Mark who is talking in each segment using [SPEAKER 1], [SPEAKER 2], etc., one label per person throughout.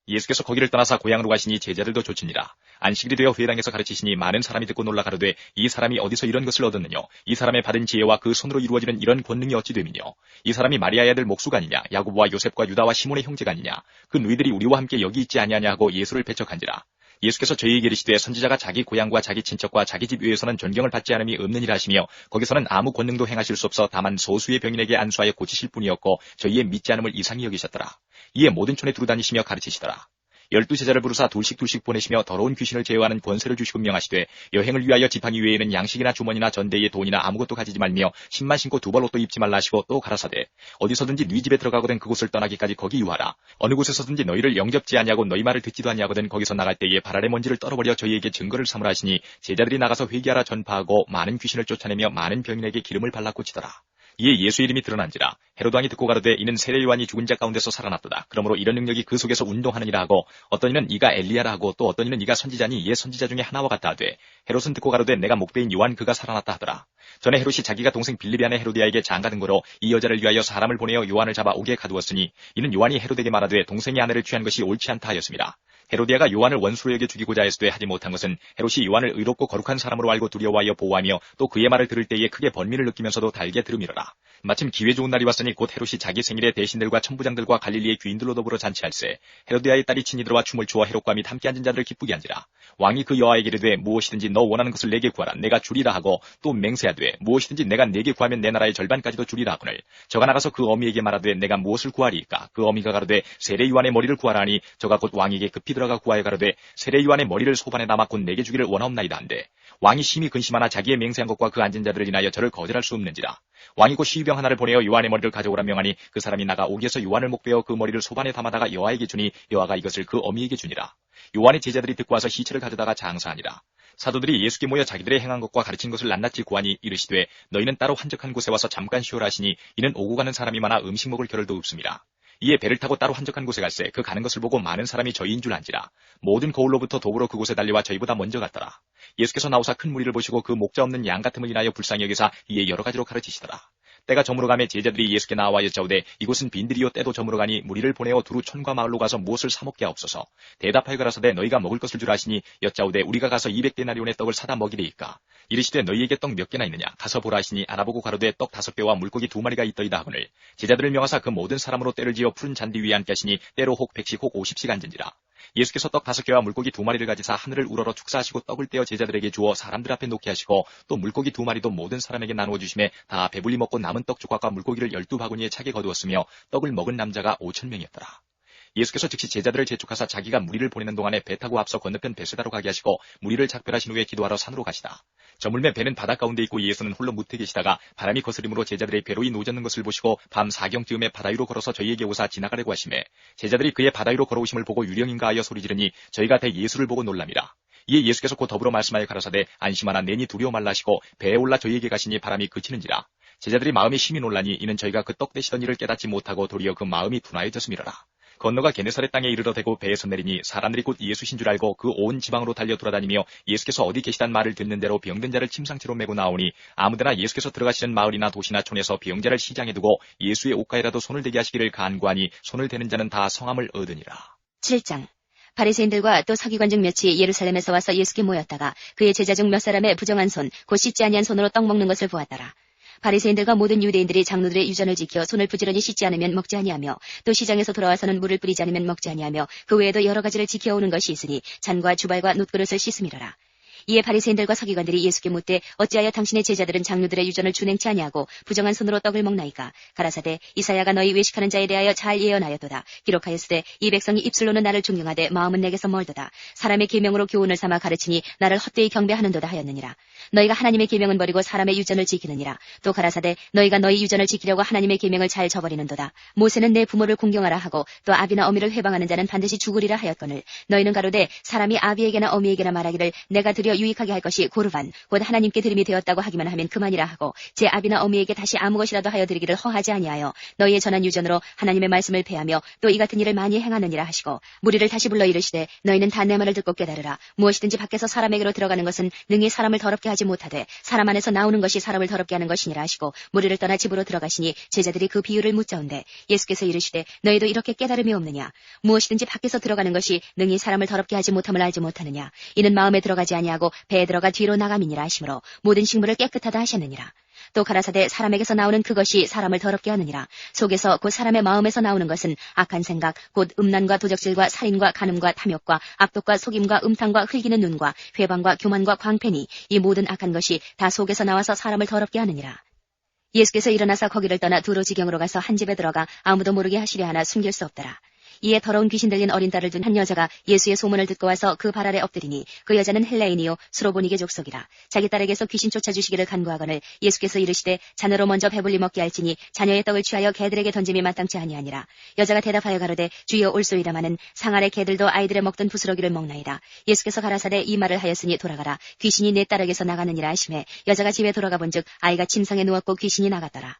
[SPEAKER 1] 예수께서 거기를 떠나사 고향으로 가시니 제자들도 좇으니라. 안식일이 되어 회당에서 가르치시니 많은 사람이 듣고 놀라 가로되 이 사람이 어디서 이런 것을 얻었느냐? 이 사람의 받은 지혜와 그 손으로 이루어지는 이런 권능이 어찌 됨이뇨? 이 사람이 마리아의 아들 목수가 아니냐? 야고보와 요셉과 유다와 시몬의 형제가 아니냐? 그 너희들이 우리와 함께 여기 있지 아니하냐 하고 예수를 배척한지라. 예수께서 저희에게 이르시되 선지자가 자기 고향과 자기 친척과 자기 집 위에서는 존경을 받지 않음이 없느니라 하시며 거기서는 아무 권능도 행하실 수 없어 다만 소수의 병인에게 안수하여 고치실 뿐이었고 저희의 믿지 않음을 이상히 여기셨더라. 이에 모든 촌에 두루다니시며 가르치시더라. 12제자를 부르사 둘씩 보내시며 더러운 귀신을 제어하는 권세를 주시고 명하시되 여행을 위하여 지팡이 외에는 양식이나 주머니나 전대에 돈이나 아무것도 가지지 말며 신만 신고 두 벌 옷도 입지 말라 하시고 또 가라사대 어디서든지 네 집에 들어가거든 그곳을 떠나기까지 거기 유하라. 어느 곳에서든지 너희를 영접지 아니하고 너희 말을 듣지도 아니하거든 거기서 나갈 때에 발 아래 먼지를 떨어버려 저희에게 증거를 삼으라 하시니 제자들이 나가서 회개하라 전파하고 많은 귀신을 쫓아내며 많은 병인에게 기름을 발라 고치더라. 이에 예수 이름이 드러난지라. 헤로드 왕이 듣고 가로되 이는 세례 요한이 죽은 자 가운데서 살아났도다. 그러므로 이런 능력이 그 속에서 운동하느니라 하고 어떤 이는 이가 엘리야라 하고 또 어떤 이는 이가 선지자니 이에 선지자 중에 하나와 같다 하되 헤롯은 듣고 가로되 내가 목배인 요한 그가 살아났다 하더라. 전에 헤롯이 자기가 동생 빌립이 아내 헤로디아에게 장가 든 거로 이 여자를 위하여 사람을 보내어 요한을 잡아 옥에 가두었으니 이는 요한이 헤롯에게 말하되 동생의 아내를 취한 것이 옳지 않다 하였습니다. 헤로디아가 요한을 원수로 여겨 죽이고자 했으되 하지 못한 것은 헤롯이 요한을 의롭고 거룩한 사람으로 알고 두려워하여 보호하며 또 그의 말을 들을 때에 크게 번민을 느끼면서도 달게 들음이로라. 마침 기회 좋은 날이 왔으니 곧 헤롯이 자기 생일에 대신들과 천부장들과 갈릴리의 귀인들로 더불어 잔치할세 헤로디아의 딸이 친히 들어와 춤을 추어 헤롯과 및 함께 앉은 자들을 기쁘게 한지라. 왕이 그 여아에게 이르되 무엇이든지 너 원하는 것을 내게 구하라 내가 주리라 하고 또 맹세하되 무엇이든지 내가 내게 구하면 내 나라의 절반까지도 주리라 하거늘 저가 나가서 그 어미에게 말하되 내가 무엇을 구하리이까? 그 어미가 가로되 세례 요한의 머리를 구하라 하니 저가 곧 왕에게 급히 들어가 구하여 가로되 세례 요한의 머리를 소반에 담아 곧 내게 주기를 원하옵나이다 한데 왕이 심히 근심하나 자기의 맹세한 것과 그 앉은 자들을 인하여 저를 거절할 수 없는지라. 왕이 곧 시위병 하나를 보내어 요한의 머리를 가져오라 명하니 그 사람이 나가 옥에서 요한을 목베어 그 머리를 소반에 담아다가 여아에게 주니 여아가 이것을 그 어미에게 주니라. 요한의 제자들이 듣고 와서 시체를 가져다가 장사하니라. 사도들이 예수께 모여 자기들의 행한 것과 가르친 것을 낱낱이 구하니 이르시되 너희는 따로 한적한 곳에 와서 잠깐 쉬어라 하시니 이는 오고 가는 사람이 많아 음식 먹을 겨를도 없습니다. 이에 배를 타고 따로 한적한 곳에 갈새 그 가는 것을 보고 많은 사람이 저희인 줄 안지라. 모든 거울로부터 도구로 그곳에 달려와 저희보다 먼저 갔더라. 예수께서 나오사 큰 무리를 보시고 그 목자 없는 양 같음을 인하여 불쌍히 여기사 이에 여러 가지로 가르치시더라. 때가 저물어 가매 제자들이 예수께 나와 여짜오되 이곳은 빈들이요 때도 저물어 가니 무리를 보내어 두루 촌과 마을로 가서 무엇을 사 먹게 하옵소서. 대답하여 가라사대 너희가 먹을 것을 주라 하시니 여짜오되 우리가 가서 200데나리온의 떡을 사다 먹이리이까. 이르시되 너희에게 떡 몇 개나 있느냐 가서 보라 하시니 알아보고 가로되 떡 5개와 물고기 2마리가 있더이다 하거늘 제자들을 명하사 그 모든 사람으로 때를 지어 푸른 잔디 위에 앉게 하시니 때로 혹 100씩 혹 50씩 앉은지라. 예수께서 떡 5개와 물고기 2마리를 가지사 하늘을 우러러 축사하시고 떡을 떼어 제자들에게 주어 사람들 앞에 놓게 하시고 또 물고기 2마리도 모든 사람에게 나누어 주심에 다 배불리 먹고 남은 떡 조각과 물고기를 12바구니에 차게 거두었으며 떡을 먹은 남자가 5,000명이었더라. 예수께서 즉시 제자들을 재촉하사 자기가 무리를 보내는 동안에 배 타고 앞서 건너편 베세다로 가게 하시고 무리를 작별하신 후에 기도하러 산으로 가시다. 저물매 배는 바다 가운데 있고 예수는 홀로 무태 계시다가 바람이 거스림으로 제자들의 배로이 노젓는 것을 보시고 밤 4경쯤에 바다 위로 걸어서 저희에게 오사 지나가려고 하시매 제자들이 그의 바다 위로 걸어오심을 보고 유령인가 하여 소리 지르니 저희가 대 예수를 보고 놀랍니다. 이에 예수께서 곧 더불어 말씀하여 가라사대 안심하나 내니 두려워 말라 하시고 배에 올라 저희에게 가시니 바람이 그치는지라. 제자들이 마음이 심히 놀라니 이는 저희가 그 떡 되시던 일을 깨닫지 못하고 도리어 그 마음이 둔하여졌음이로라. 건너가 게네사렛 땅에 이르러 대고 배에서 내리니 사람들이 곧 예수신 줄 알고 그 온 지방으로 달려 돌아다니며 예수께서 어디 계시단 말을 듣는 대로 병든 자를 침상채로 메고 나오니 아무데나 예수께서 들어가시는 마을이나 도시나 촌에서 병자를 시장에 두고 예수의 옷가에라도 손을 대게 하시기를 간구하니 손을 대는 자는 다 성함을 얻으니라.
[SPEAKER 2] 7장 바리새인들과 또 서기관 중 몇이 예루살렘에서 와서 예수께 모였다가 그의 제자 중 몇 사람의 부정한 손, 곧 씻지 아니한 손으로 떡 먹는 것을 보았더라. 바리새인들과 모든 유대인들이 장로들의 유전을 지켜 손을 부지런히 씻지 않으면 먹지 아니하며 또 시장에서 돌아와서는 물을 뿌리지 않으면 먹지 아니하며 그 외에도 여러 가지를 지켜오는 것이 있으니 잔과 주발과 놋그릇을 씻음이로라. 이에 바리새인들과 서기관들이 예수께 묻되 어찌하여 당신의 제자들은 장로들의 유전을 준행치 아니하고 부정한 손으로 떡을 먹나이까. 가라사대 이사야가 너희 외식하는 자에 대하여 잘 예언하였도다. 기록하였으되 이 백성이 입술로는 나를 존경하되 마음은 내게서 멀도다. 사람의 계명으로 교훈을 삼아 가르치니 나를 헛되이 경배하는도다 하였느니라. 너희가 하나님의 계명은 버리고 사람의 유전을 지키느니라. 또 가라사대 너희가 너희 유전을 지키려고 하나님의 계명을 잘 저버리는도다. 모세는 내 부모를 공경하라 하고 또 아비나 어미를 회방하는 자는 반드시 죽으리라 하였거늘 너희는 가로되 사람이 아비에게나 어미에게나 말하기를 내가 드려 하여 유익하게 할 것이 고르반 곧 하나님께 드림이 되었다고 하기만 하면 그만이라 하고 제 아비나 어미에게 다시 아무 것이라도 하여 드리기를 허하지 아니하여 너희의 전한 유전으로 하나님의 말씀을 폐하며 또 이 같은 일을 많이 행하느니라 하시고 무리를 다시 불러 이르시되 너희는 다 내 말을 듣고 깨달으라. 무엇이든지 밖에서 사람에게로 들어가는 것은 능히 사람을 더럽게 하지 못하되 사람 안에서 나오는 것이 사람을 더럽게 하는 것이니라 하시고 무리를 떠나 집으로 들어가시니 제자들이 그 비유를 묻자온대 예수께서 이르시되 너희도 이렇게 깨달음이 없느냐. 무엇이든지 밖에서 들어가는 것이 능히 사람을 더럽게 하지 못함을 알지 못하느냐. 이는 마음에 들어가지 아니하고 배에 들어가 뒤로 나감이니라 하시므로 모든 식물을 깨끗하다 하셨느니라. 또 가라사대 사람에게서 나오는 그것이 사람을 더럽게 하느니라. 속에서 곧 사람의 마음에서 나오는 것은 악한 생각 곧 음란과 도적질과 살인과 간음과 탐욕과 악독과 속임과 음탕과 흘기는 눈과 회방과 교만과 광패니 이 모든 악한 것이 다 속에서 나와서 사람을 더럽게 하느니라. 예수께서 일어나서 거기를 떠나 두로 지경으로 가서 한 집에 들어가 아무도 모르게 하시려 하나 숨길 수 없더라. 이에 더러운 귀신 들린 어린 딸을 둔 한 여자가 예수의 소문을 듣고 와서 그 발 아래 엎드리니 그 여자는 헬라인이요 수로보니게 족속이라. 자기 딸에게서 귀신 쫓아주시기를 간구하거늘 예수께서 이르시되 자녀로 먼저 배불리 먹게 할지니 자녀의 떡을 취하여 개들에게 던짐이 마땅치 아니하니라. 여자가 대답하여 가로되 주여 올소이다마는 상 아래 개들도 아이들의 먹던 부스러기를 먹나이다. 예수께서 가라사대 이 말을 하였으니 돌아가라. 귀신이 내 딸에게서 나가느니라 하시매 여자가 집에 돌아가 본즉 아이가 침상에 누웠고 귀신이 나갔더라.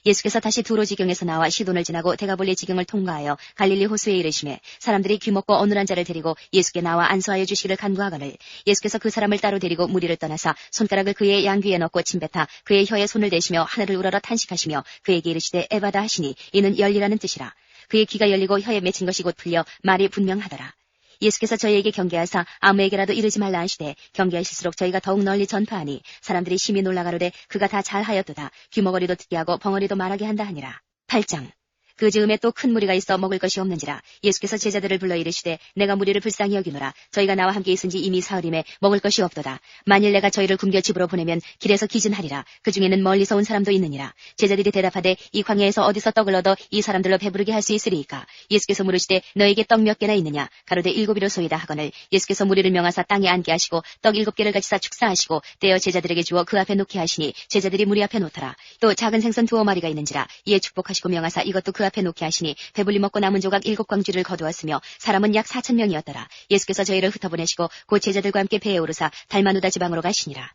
[SPEAKER 2] 예수께서 다시 두로 지경에서 나와 시돈을 지나고 데가볼리 지경을 통과하여 갈릴리 호수에 이르시매 사람들이 귀먹고 어눌한 자를 데리고 예수께 나와 안수하여 주시기를 간구하거늘 예수께서 그 사람을 따로 데리고 무리를 떠나사 손가락을 그의 양귀에 넣고 침뱉아 그의 혀에 손을 대시며 하늘을 우러러 탄식하시며 그에게 이르시되 에바다 하시니 이는 열리라는 뜻이라. 그의 귀가 열리고 혀에 맺힌 것이 곧 풀려 말이 분명하더라. 예수께서 저희에게 경계하사 아무에게라도 이르지 말라 하시되 경계하실수록 저희가 더욱 널리 전파하니 사람들이 심히 놀라가로되 그가 다 잘하였도다. 귀머거리도 듣게 하고 벙어리도 말하게 한다 하니라. 8장. 그 즈음에 또 큰 무리가 있어 먹을 것이 없는지라. 예수께서 제자들을 불러 이르시되 내가 무리를 불쌍히 여기노라. 저희가 나와 함께 있은지 이미 사흘임에 먹을 것이 없도다. 만일 내가 저희를 굶겨 집으로 보내면 길에서 기진하리라. 그 중에는 멀리서 온 사람도 있느니라. 제자들이 대답하되 이 광야에서 어디서 떡을 얻어 이 사람들로 배부르게 할 수 있으리이까. 예수께서 물으시되 너에게 떡 몇 개나 있느냐. 가로되 7이로소이다 하거늘 예수께서 무리를 명하사 땅에 앉게 하시고 떡 7개를 가지사 축사하시고 떼어 제자들에게 주어 그 앞에 놓게 하시니 제자들이 무리 앞에 놓더라. 또 작은 생선 2마리가 있는지라. 이에 축복하시고 명하사 이것도 그 앞에 놓게 하시니 배불리 먹고 남은 조각 7광주를 거두었으며 사람은 약 4,000명이었더라. 예수께서 저희를 흩어보내시고 곧 제자들과 함께 배에 오르사 달마누다 지방으로 가시니라.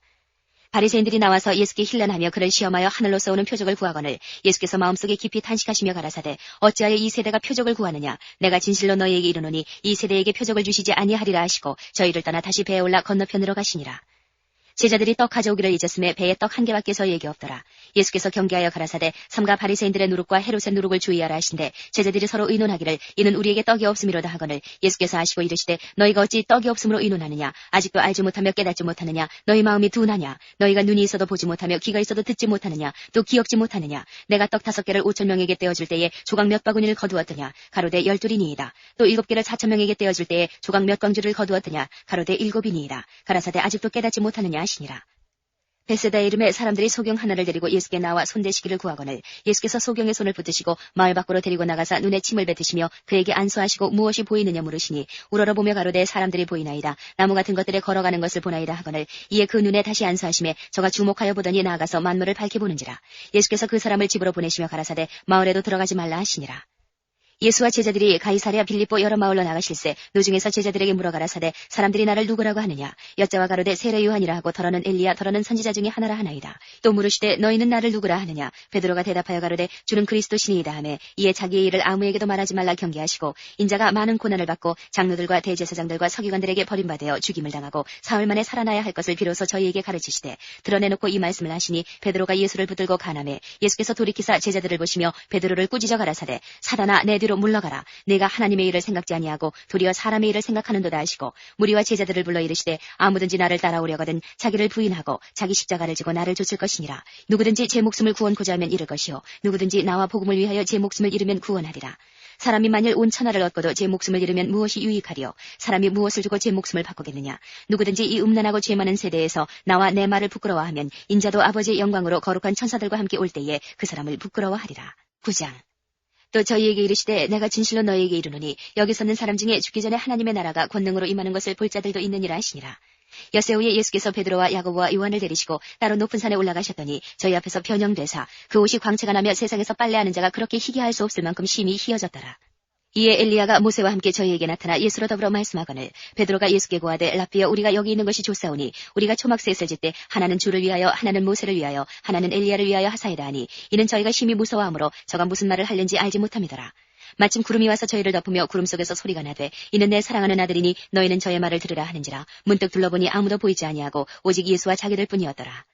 [SPEAKER 2] 바리새인들이 나와서 예수께 힐난하며 그를 시험하여 하늘로서 오는 표적을 구하거늘 예수께서 마음속에 깊이 탄식하시며 가라사대 어찌하여 이 세대가 표적을 구하느냐. 내가 진실로 너희에게 이르노니 이 세대에게 표적을 주시지 아니하리라 하시고 저희를 떠나 다시 배에 올라 건너편으로 가시니라. 제자들이 떡 가져오기를 잊었음에 배에 떡 1개밖에 저희에게 없더라. 예수께서 경계하여 가라사대 삼가 바리새인들의 누룩과 헤롯의 누룩을 주의하라 하신대 제자들이 서로 의논하기를 이는 우리에게 떡이 없음이로다 하거늘 예수께서 아시고 이르시되 너희가 어찌 떡이 없음으로 의논하느냐. 아직도 알지 못하며 깨닫지 못하느냐. 너희 마음이 둔하냐. 너희가 눈이 있어도 보지 못하며 귀가 있어도 듣지 못하느냐. 또 기억지 못하느냐. 내가 떡 5개를 5,000명에게 떼어줄 때에 조각 몇 바구니를 거두었더냐. 가로되 12이니이다. 또 7개를 4,000명에게 떼어줄 때에 조각 몇 광주를 거두었더냐. 가로되 7이니이다. 가라사대 아직도 깨닫지 못하느냐 하시니라. 베세다의 이름에 사람들이 소경 하나를 데리고 예수께 나와 손대시기를 구하거늘 예수께서 소경의 손을 붙드시고 마을 밖으로 데리고 나가사 눈에 침을 뱉으시며 그에게 안수하시고 무엇이 보이느냐 물으시니 우러러보며 가로되 사람들이 보이나이다. 나무 같은 것들에 걸어가는 것을 보나이다 하거늘 이에 그 눈에 다시 안수하시매 저가 주목하여 보더니 나아가서 만물을 밝히 보는지라. 예수께서 그 사람을 집으로 보내시며 가라사대 마을에도 들어가지 말라 하시니라. 예수와 제자들이 가이사랴 빌립보 여러 마을로 나가실새 노중에서 제자들에게 물어가라사대 사람들이 나를 누구라고 하느냐. 여자와 가로되 세례 요한이라 하고 더러는 엘리야 더러는 선지자 중에 하나라 하나이다. 또 물으시되 너희는 나를 누구라 하느냐. 베드로가 대답하여 가로되 주는 그리스도시니이다 하매 이에 자기의 일을 아무에게도 말하지 말라 경계하시고 인자가 많은 고난을 받고 장로들과 대제사장들과 서기관들에게 버림받아 죽임을 당하고 사흘 만에 살아나야 할 것을 비로소 저희에게 가르치시되 드러내놓고 이 말씀을 하시니 베드로가 예수를 붙들고 가나매 예수께서 돌이키사 제자들을 보시며 베드로를 꾸짖어 가라사대 사단아 내 뒤로 물러가라. 내가 하나님의 일을 생각지 아니하고 도리어 사람의 일을 생각하는도다 하시고 무리와 제자들을 불러 이르시되 아무든지 나를 따라오려거든 자기를 부인하고 자기 십자가를 지고 나를 좇을 것이니라. 누구든지 제 목숨을 구원코자 하면 잃을 것이요 누구든지 나와 복음을 위하여 제 목숨을 잃으면 구원하리라. 사람이 만일 온 천하를 얻고도 제 목숨을 잃으면 무엇이 유익하리요. 사람이 무엇을 주고 제 목숨을 바꾸겠느냐. 누구든지 이 음란하고 죄 많은 세대에서 나와 내 말을 부끄러워하면 인자도 아버지의 영광으로 거룩한 천사들과 함께 올 때에 그 사람을 부끄러워하리라. 9장. 또 저희에게 이르시되 내가 진실로 너희에게 이르노니 여기 서는 사람 중에 죽기 전에 하나님의 나라가 권능으로 임하는 것을 볼 자들도 있느니라 하시니라. 엿새 후에 예수께서 베드로와 야고보와 요한을 데리시고 따로 높은 산에 올라가셨더니 저희 앞에서 변형되사 그 옷이 광채가 나며 세상에서 빨래하는 자가 그렇게 희귀할 수 없을 만큼 심히 희어졌더라. 이에 엘리야가 모세와 함께 저희에게 나타나 예수로 더불어 말씀하거늘 베드로가 예수께 고하되 라삐여 우리가 여기 있는 것이 좋사오니 우리가 초막셋을 짓되 하나는 주를 위하여 하나는 모세를 위하여 하나는 엘리야를 위하여 하사이다 하니 이는 저희가 심히 무서워하므로 저가 무슨 말을 하려는지 알지 못함이더라. 마침 구름이 와서 저희를 덮으며 구름 속에서 소리가 나되 이는 내 사랑하는 아들이니 너희는 저의 말을 들으라 하는지라. 문득 둘러보니 아무도 보이지 아니하고 오직 예수와 자기들 뿐이었더라.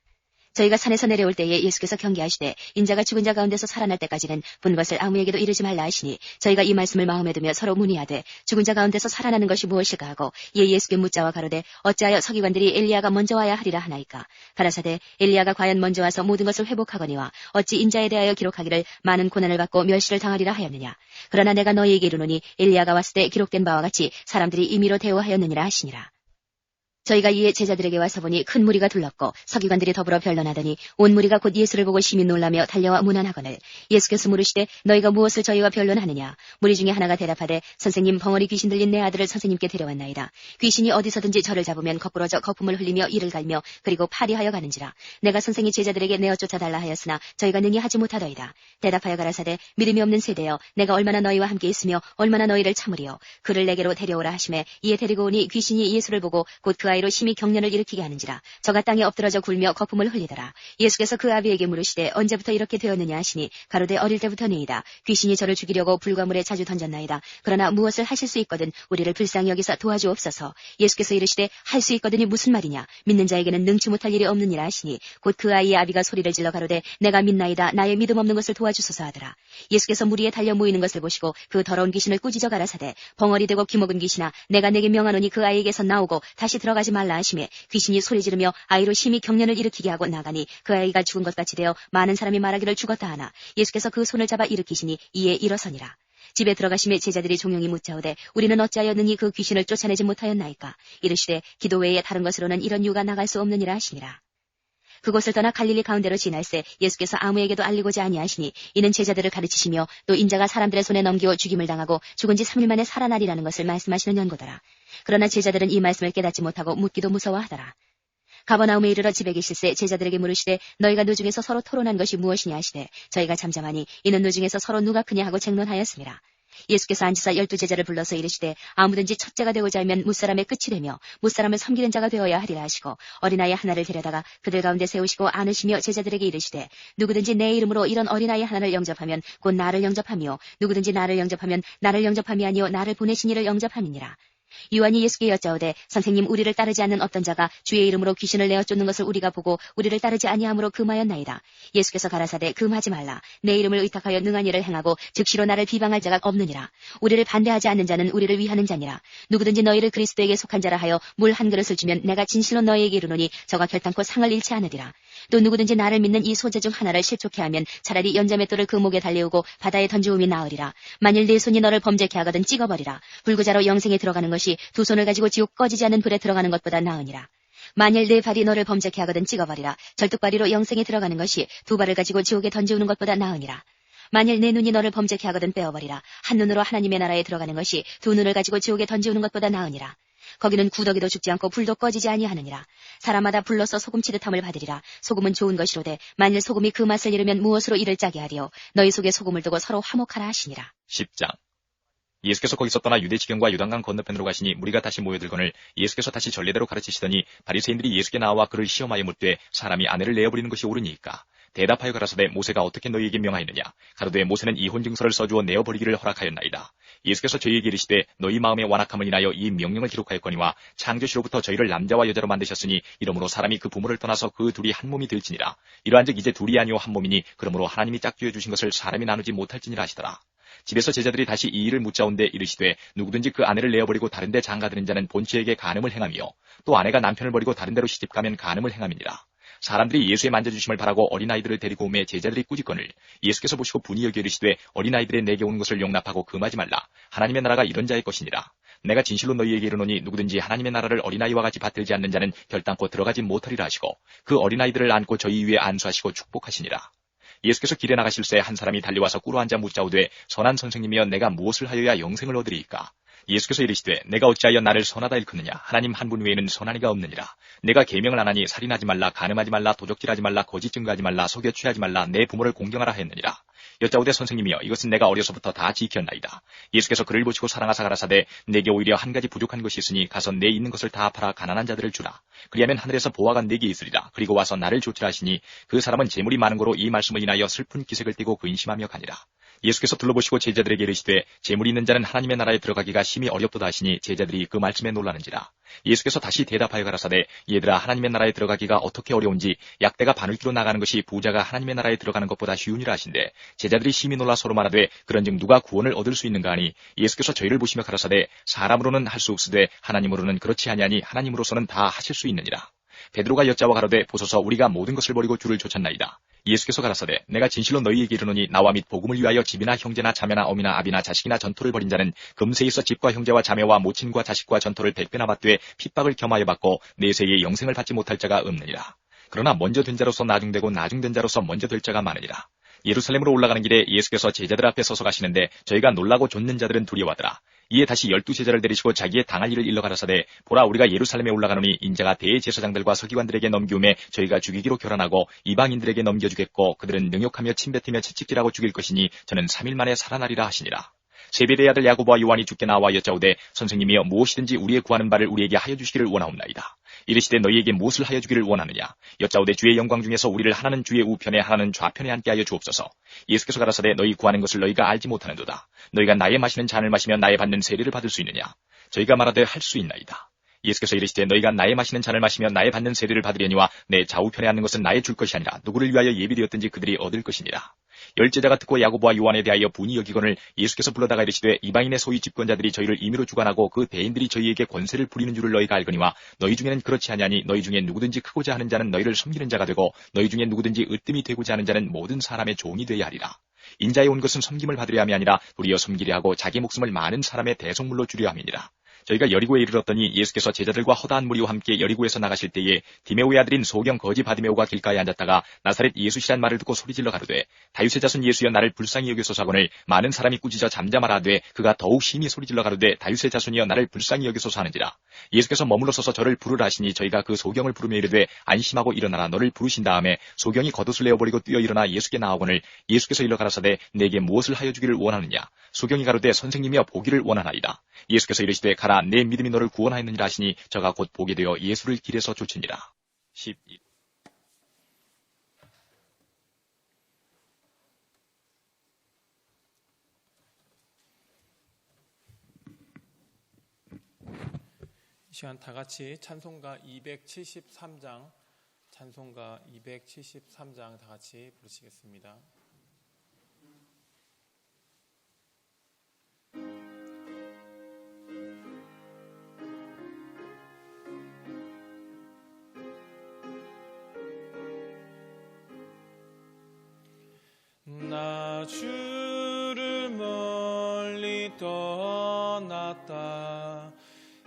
[SPEAKER 2] 저희가 산에서 내려올 때에 예수께서 경계하시되 인자가 죽은 자 가운데서 살아날 때까지는 본 것을 아무에게도 이르지 말라 하시니 저희가 이 말씀을 마음에 두며 서로 문의하되 죽은 자 가운데서 살아나는 것이 무엇일까 하고 이에 예수께 묻자와 가로되 어찌하여 서기관들이 엘리야가 먼저 와야 하리라 하나이까. 가라사대 엘리야가 과연 먼저 와서 모든 것을 회복하거니와 어찌 인자에 대하여 기록하기를 많은 고난을 받고 멸시를 당하리라 하였느냐. 그러나 내가 너희에게 이르노니 엘리야가 왔을 때 기록된 바와 같이 사람들이 임의로 대우하였느니라 하시니라. 저희가 이에 제자들에게 와서 보니 큰 무리가 둘렀고 서기관들이 더불어 변론하더니 온 무리가 곧 예수를 보고 심히 놀라며 달려와 문안하거늘 예수께서 물으시되 너희가 무엇을 저희와 변론하느냐. 무리 중에 하나가 대답하되 선생님 벙어리 귀신 들린 내 아들을 선생님께 데려왔나이다. 귀신이 어디서든지 저를 잡으면 거꾸러져 거품을 흘리며 이를 갈며 그리고 파리하여 가는지라. 내가 선생이 제자들에게 내어 쫓아달라 하였으나 저희가 능히 하지 못하더이다. 대답하여 가라사대 믿음이 없는 세대여 내가 얼마나 너희와 함께 있으며 얼마나 너희를 참으리요. 그를 내게로 데려오라 하시매 이에 데리고 오니 귀신이 예수를 보고 곧 그 아이로 심히 경련을 일으키게 하는지라. 저가 땅에 엎드러져 굴며 거품을 흘리더라. 예수께서 그 아비에게 물으시되 언제부터 이렇게 되었느냐 하시니 가로되 어릴 때부터니이다. 귀신이 저를 죽이려고 불과물에 자주 던졌나이다. 그러나 무엇을 하실 수 있거든 우리를 불쌍히 여기사 도와주옵소서. 예수께서 이르시되 할 수 있거든이 무슨 말이냐. 믿는 자에게는 능치 못할 일이 없느니라 하시니 곧 그 아이의 아비가 소리를 질러 가로되 내가 믿나이다. 나의 믿음 없는 것을 도와주소서 하더라. 예수께서 무리에 달려 모이는 것을 보시고 그 더러운 귀신을 꾸짖어 가라사대 벙어리 되고 기먹은 귀신아 내가 내게 명하노니 그 아이에게서 나오고 다시 들어가지 말라 하시매 귀신이 소리 지르며 아이로 심히 경련을 일으키게 하고 나가니 그 아이가 죽은 것 같이 되어 많은 사람이 말하기를 죽었다 하나 예수께서 그 손을 잡아 일으키시니 이에 일어서니라. 집에 들어가심에 제자들이 종용이 묻자오되 우리는 어찌하여 능히 그 귀신을 쫓아내지 못하였나이까. 이르시되 기도 외에 다른 것으로는 이런 유가 나갈 수 없느니라 하시니라. 그곳을 떠나 갈릴리 가운데로 지날새 예수께서 아무에게도 알리고자 아니하시니 이는 제자들을 가르치시며 또 인자가 사람들의 손에 넘기어 죽임을 당하고 죽은 지 3일 만에 살아나리라는 것을 말씀하시는 연고더라. 그러나 제자들은 이 말씀을 깨닫지 못하고 묻기도 무서워하더라. 가버나움에 이르러 집에 계실새 제자들에게 물으시되 너희가 노중에서 서로 토론한 것이 무엇이냐 하시되 저희가 잠잠하니 이는 노중에서 서로 누가 크냐 하고 쟁론하였습니다. 예수께서 앉으사 12제자를 불러서 이르시되 아무든지 첫째가 되고자 하면 무사람의 끝이 되며 무사람을 섬기는 자가 되어야 하리라 하시고 어린아이 하나를 데려다가 그들 가운데 세우시고 안으시며 제자들에게 이르시되 누구든지 내 이름으로 이런 어린아이 하나를 영접하면 곧 나를 영접하며 누구든지 나를 영접하면 나를 영접함이 아니요 나를 보내신 이를 영접함이니라. 요한이 예수께 여짜오되 선생님 우리를 따르지 않는 어떤 자가 주의 이름으로 귀신을 내어 쫓는 것을 우리가 보고 우리를 따르지 아니함으로 금하였나이다. 예수께서 가라사대 금하지 말라. 내 이름을 의탁하여 능한 일을 행하고 즉시로 나를 비방할 자가 없느니라. 우리를 반대하지 않는 자는 우리를 위하는 자니라. 누구든지 너희를 그리스도에게 속한 자라 하여 물 한 그릇을 주면 내가 진실로 너희에게 이르노니 저가 결단코 상을 잃지 않으리라. 또 누구든지 나를 믿는 이 소재 중 하나를 실족해 하면 차라리 연자맷돌을 그 목에 달려오고 바다에 던지움이 나으리라. 만일 네 손이 너를 범죄케 하거든 찍어버리라. 불구자로 영생에 들어가는 것이 두 손을 가지고 지옥 꺼지지 않는 불에 들어가는 것보다 나으니라. 만일 네 발이 너를 범죄케 하거든 찍어버리라. 절뚝발이로 영생에 들어가는 것이 두 발을 가지고 지옥에 던지우는 것보다 나으니라. 만일 내 눈이 너를 범죄케 하거든 빼어버리라. 한 눈으로 하나님의 나라에 들어가는 것이 두 눈을 가지고 지옥에 던지우는 것보다 나으니라. 거기는 구더기도 죽지 않고 불도 꺼지지 아니하느니라. 사람마다 불로서 소금 치듯함을 받으리라. 소금은 좋은 것이로되 만일 소금이 그 맛을 잃으면 무엇으로 이를 짜게 하리요. 너희 속에 소금을 두고 서로 화목하라 하시니라.
[SPEAKER 1] 10장. 예수께서 거기서 떠나 유대지경과 요단강 건너편으로 가시니 무리가 다시 모여들거늘 예수께서 다시 전례대로 가르치시더니 바리새인들이 예수께 나와 그를 시험하여 묻되 사람이 아내를 내어버리는 것이 옳으니까. 대답하여 가라사대 모세가 어떻게 너희에게 명하였느냐. 가로되 모세는 이혼 증서를 써주어 내어버리기를 허락하였나이다. 예수께서 저희에게 이르시되 너희 마음의 완악함을 인하여 이 명령을 기록하였거니와 창조시로부터 저희를 남자와 여자로 만드셨으니 이러므로 사람이 그 부모를 떠나서 그 둘이 한 몸이 될지니라. 이러한즉 이제 둘이 아니오 한 몸이니 그러므로 하나님이 짝지어 주신 것을 사람이 나누지 못할지니라 하시더라. 집에서 제자들이 다시 이 일을 묻자온데 이르시되 누구든지 그 아내를 내어버리고 다른 데 장가드는 자는 본처에게 간음을 행하며 또 아내가 남편을 버리고 다른 데로 시집가면 간음을 행함이니라. 사람들이 예수의 만져주심을 바라고 어린아이들을 데리고 오매 제자들이 꾸짖거늘 예수께서 보시고 분이 여겨 이르시되 어린아이들의 내게 오는 것을 용납하고 금하지 말라. 하나님의 나라가 이런 자의 것이니라. 내가 진실로 너희에게 이르노니 누구든지 하나님의 나라를 어린아이와 같이 받들지 않는 자는 결단코 들어가지 못하리라 하시고 그 어린아이들을 안고 저희 위에 안수하시고 축복하시니라. 예수께서 길에 나가실새 한 사람이 달려와서 꿇어 앉아 묻자오되 선한 선생님이여 내가 무엇을 하여야 영생을 얻으리이까. 예수께서 이르시되 내가 어찌하여 나를 선하다 일컫느냐. 하나님 한 분 외에는 선한 이가 없느니라. 내가 계명을 안 하니 살인하지 말라, 간음하지 말라, 도적질하지 말라, 거짓 증거하지 말라, 속여 취하지 말라, 내 부모를 공경하라 하였느니라. 여짜오되 선생님이여 이것은 내가 어려서부터 다 지켰나이다. 예수께서 그를 보시고 사랑하사 가라사대 내게 오히려 한 가지 부족한 것이 있으니 가서 내 있는 것을 다 팔아 가난한 자들을 주라. 그리하면 하늘에서 보화가 내게 있으리라. 그리고 와서 나를 좇으라 하시니 그 사람은 재물이 많은 거로 이 말씀을 인하여 슬픈 기색을 띠고 근심하며 가니라. 예수께서 둘러보시고 제자들에게 이르시되 재물이 있는 자는 하나님의 나라에 들어가기가 심히 어렵도다 하시니 제자들이 그 말씀에 놀라는지라. 예수께서 다시 대답하여 가라사대 얘들아 하나님의 나라에 들어가기가 어떻게 어려운지 약대가 바늘기로 나가는 것이 부자가 하나님의 나라에 들어가는 것보다 쉬우니라 하신대 제자들이 심히 놀라 서로 말하되 그런즉 누가 구원을 얻을 수 있는가 하니 예수께서 저희를 보시며 가라사대 사람으로는 할 수 없으되 하나님으로는 그렇지 아니하니 하나님으로서는 다 하실 수 있느니라. 베드로가 여짜와 가로되 보소서 우리가 모든 것을 버리고 주를 좇았나이다. 예수께서 가라사대 내가 진실로 너희에게 이르노니 나와 및 복음을 위하여 집이나 형제나 자매나 어미나 아비나 자식이나 전토를 벌인 자는 금세에 있어 집과 형제와 자매와 모친과 자식과 전토를 100배나 받되 핍박을 겸하여 받고 내세에 영생을 받지 못할 자가 없느니라. 그러나 먼저 된 자로서 나중되고 나중된 자로서 먼저 될 자가 많으니라. 예루살렘으로 올라가는 길에 예수께서 제자들 앞에 서서 가시는데 저희가 놀라고 좇는 자들은 두려워하더라. 이에 다시 12제자를 데리시고 자기의 당할 일을 일러 가라사대 보라 우리가 예루살렘에 올라가노니 인자가 대제사장들과 서기관들에게 넘기움에 저희가 죽이기로 결단하고 이방인들에게 넘겨주겠고 그들은 능욕하며 침뱉으며 채찍질하고 죽일 것이니 저는 3일 만에 살아나리라 하시니라. 세베대의 아들 야고보와 요한이 주께 나와 여짜오되 선생님이여 무엇이든지 우리의 구하는 바를 우리에게 하여 주시기를 원하옵나이다. 이르시되 너희에게 무엇을 하여 주기를 원하느냐. 여짜오되 주의 영광 중에서 우리를 하나는 주의 우편에 하나는 좌편에 앉게 하여 주옵소서. 예수께서 가라사대 너희 구하는 것을 너희가 알지 못하는도다. 너희가 나의 마시는 잔을 마시며 나의 받는 세례를 받을 수 있느냐. 저희가 말하되 할 수 있나이다. 예수께서 이르시되 너희가 나의 마시는 잔을 마시며 나의 받는 세례를 받으려니와 내 좌우편에 앉는 것은 나의 줄 것이 아니라 누구를 위하여 예비되었든지 그들이 얻을 것이니라. 열제자가 듣고 야고보와 요한에 대하여 분이 여기거늘 예수께서 불러다가 이르시되 이방인의 소위 집권자들이 저희를 임의로 주관하고 그 대인들이 저희에게 권세를 부리는 줄을 너희가 알거니와 너희 중에는 그렇지 아니하니 너희 중에 누구든지 크고자 하는 자는 너희를 섬기는 자가 되고 너희 중에 누구든지 으뜸이 되고자 하는 자는 모든 사람의 종이 되어야 하리라. 인자에 온 것은 섬김을 받으려 함이 아니라 도리어 섬기려 하고 자기 목숨을 많은 사람의 대속물로 주려 함이니라. 저희가 여리고에 이르렀더니 예수께서 제자들과 허다한 무리와 함께 여리고에서 나가실 때에 디메오의 아들인 소경 거지 바디메오가 길가에 앉았다가 나사렛 예수시란 말을 듣고 소리질러 가로되 다윗의 자손 예수여 나를 불쌍히 여기소서 하거늘 많은 사람이 꾸짖어 잠잠하라 하되 그가 더욱 심히 소리질러 가로되 다윗의 자손이여 나를 불쌍히 여기소서 하는지라. 예수께서 머물러 서서 저를 부르라 하시니 저희가 그 소경을 부르며 이르되 안심하고 일어나라 너를 부르신 다음에 소경이 겉옷을 내어버리고 뛰어 일어나 예수께 나아오거늘 예수께서 일러 가라사대 내게 무엇을 하여 주기를 원하느냐. 소경이 가로되 선생님이여 보기를 원하나이다. 예수께서 이르시되 가라 내 믿음이 너를 구원하였느니라 하시니 저가 곧 보게 되어 예수를 길에서 쫓으니라. 12.
[SPEAKER 3] 이 시간 다 같이 찬송가 273장 다 같이 부르시겠습니다. 나 주를 멀리 떠났다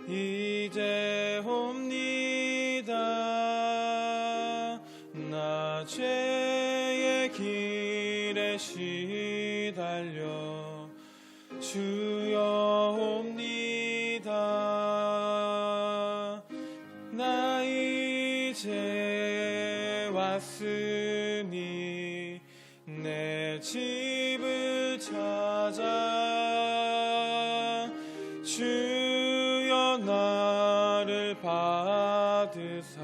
[SPEAKER 3] 이제 옵니다. 나 죄의 길에 시달려 주여 옵니다. 나 이제 왔으니 내 집을 찾아 주여 나를 받으사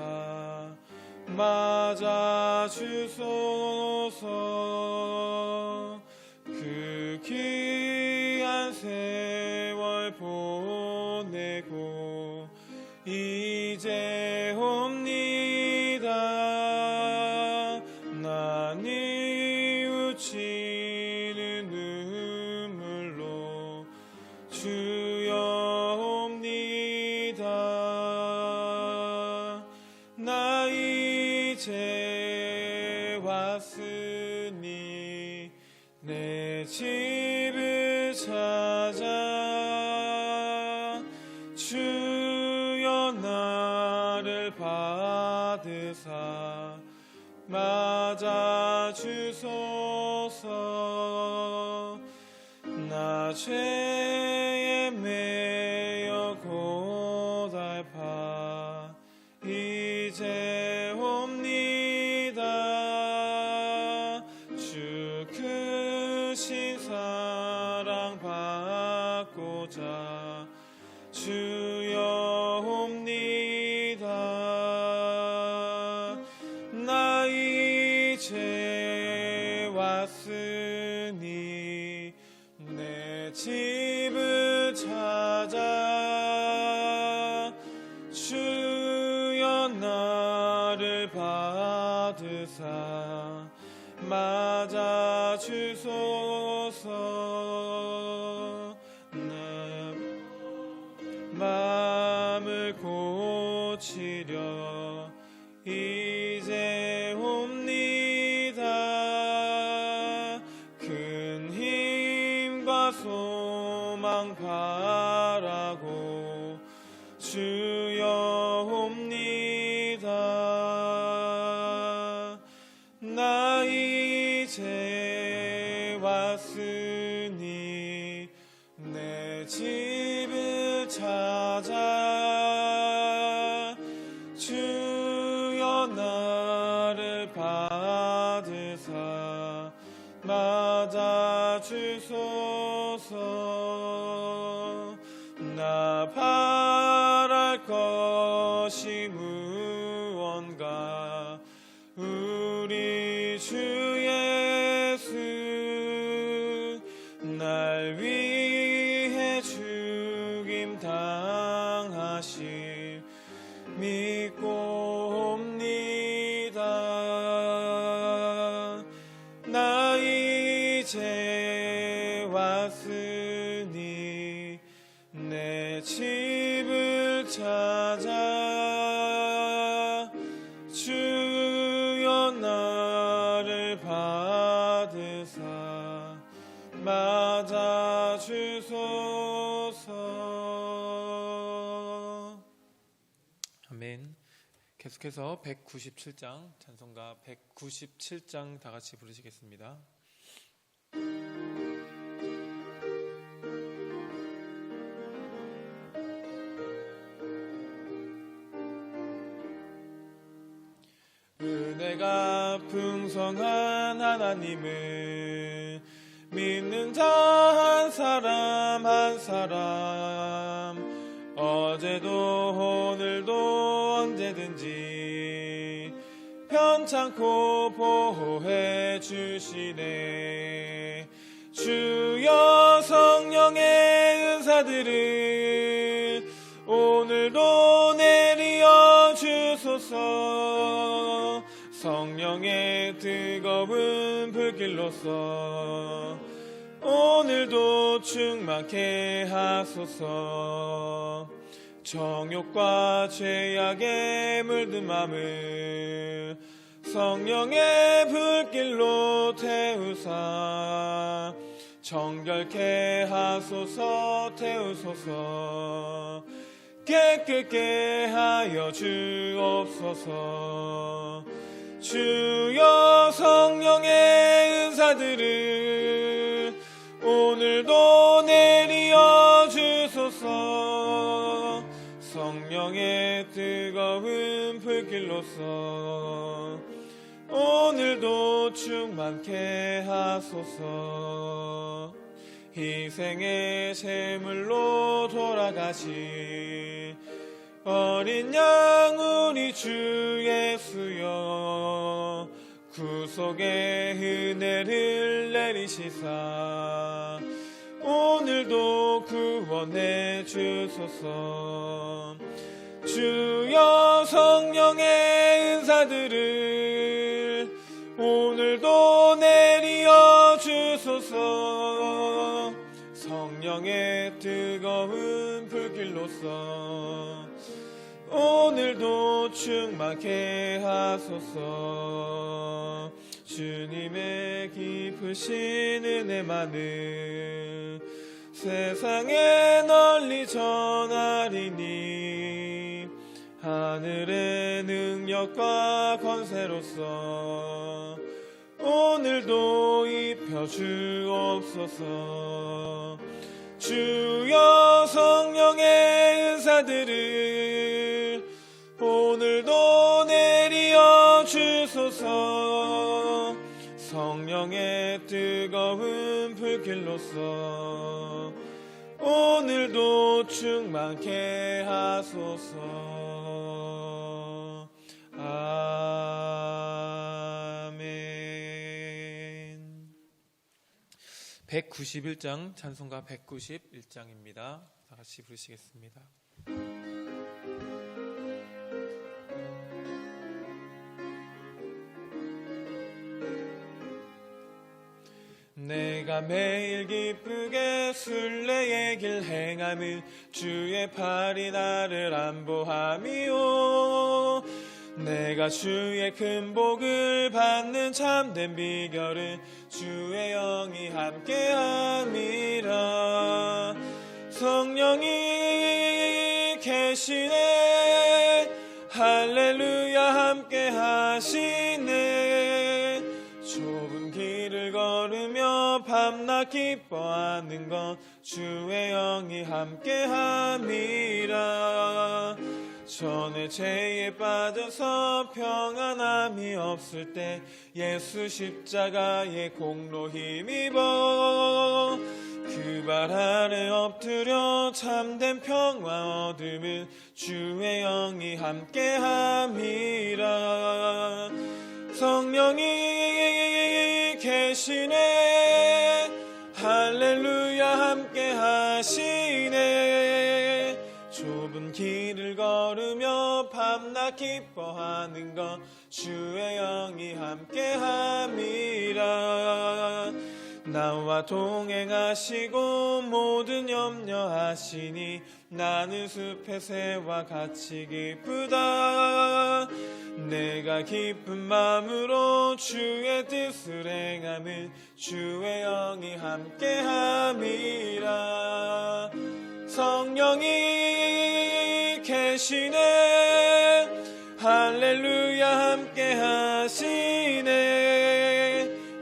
[SPEAKER 3] 맞아 주소서. 그 귀한 세월 보내고 이제 옵니다. 난 뉘우치는 눈물로 주여 옵니다. 나 이제 왔으니 내 집을 찾아 주여 나를 받으사 맞아 주소서. 나 죄에 매여 고달파 이제 옵니다. 주 주여옵니다. 나 이제 왔으니 내 집을 찾아 주여 나를 받으사 맞아 주소서. 내 마음을 고치려 이제 옵니다. 큰 힘과 소망 바라고 주여 옵니다. 나 이제 왔으니 내 집을 찾아 주여 나를 받으사 맞아 주소서. 나 바랄 것이 무언가 우리 주 예수 날 위해 죽임 당하심 믿고 옵니다. 나 이제 왔으니 내 집을 찾아 주여 나를 받으사 맞아 주소서. 아멘. 계속해서 197장 찬송가 197장 다 같이 부르시겠습니다. 은혜가 풍성한 하나님을 믿는 자 한 사람 한 사람 어제도 오늘도 언제든지 편찮고 보호해 주시네. 주여 성령의 은사들을 오늘도 내리어 주소서. 성령의 뜨거운 불길로서 오늘도 충만케 하소서. 정욕과 죄악에 물든 맘을 성령의 불길로 태우사 정결케 하소서. 태우소서. 깨끗게 하여 주옵소서. 주여 성령의 은사들을 오늘도 내리어 주소서. 성령의 뜨거운 불길로서 오늘도 충만케 하소서. 희생의 제물로 돌아가신 어린 양 우리 주 예수여 구속의 은혜를 내리시사 오늘도 구원해 주소서. 주여 성령의 은사들을 오늘도 내리어 주소서. 성령의 뜨거운 불길로서 오늘도 충만케 하소서. 주님의 깊으신 은혜만을 세상에 널리 전하리니 하늘의 능력과 권세로서 오늘도 입혀 주옵소서. 주여 성령의 은사들을 오늘도 내리어 주소서. 성령의 뜨거운 불길로서 오늘도 충만케 하소서. 아멘. 191장 찬송가 191장입니다. 다 같이 부르시겠습니다. 내가 매일 기쁘게 순례의 길 행함은 주의 팔이 나를 안보함이요. 내가 주의 큰 복을 받는 참된 비결은 주의 영이 함께함이라. 성령이 계시네, 할렐루야 함께 하시네. 좁은 길을 걸으며 밤낮 기뻐하는 것 주의 영이 함께함이라. 전에 죄에 빠져서 평안함이 없을 때 예수 십자가의 공로 힘입어 그 발 아래 엎드려 참된 평화 얻음은 주의 영이 함께함이라. 성령이 계시네, 할렐루야 함께 하시네. 좁은 길을 걸으며 밤낮 기뻐하는 것 주의 영이 함께함이라. 나와 동행하시고 모든 염려하시니 나는 숲의 새와 같이 기쁘다. 내가 기쁜 마음으로 주의 뜻을 행함은 주의 영이 함께함이라. 성령이 계시네, 할렐루야 함께 하시네.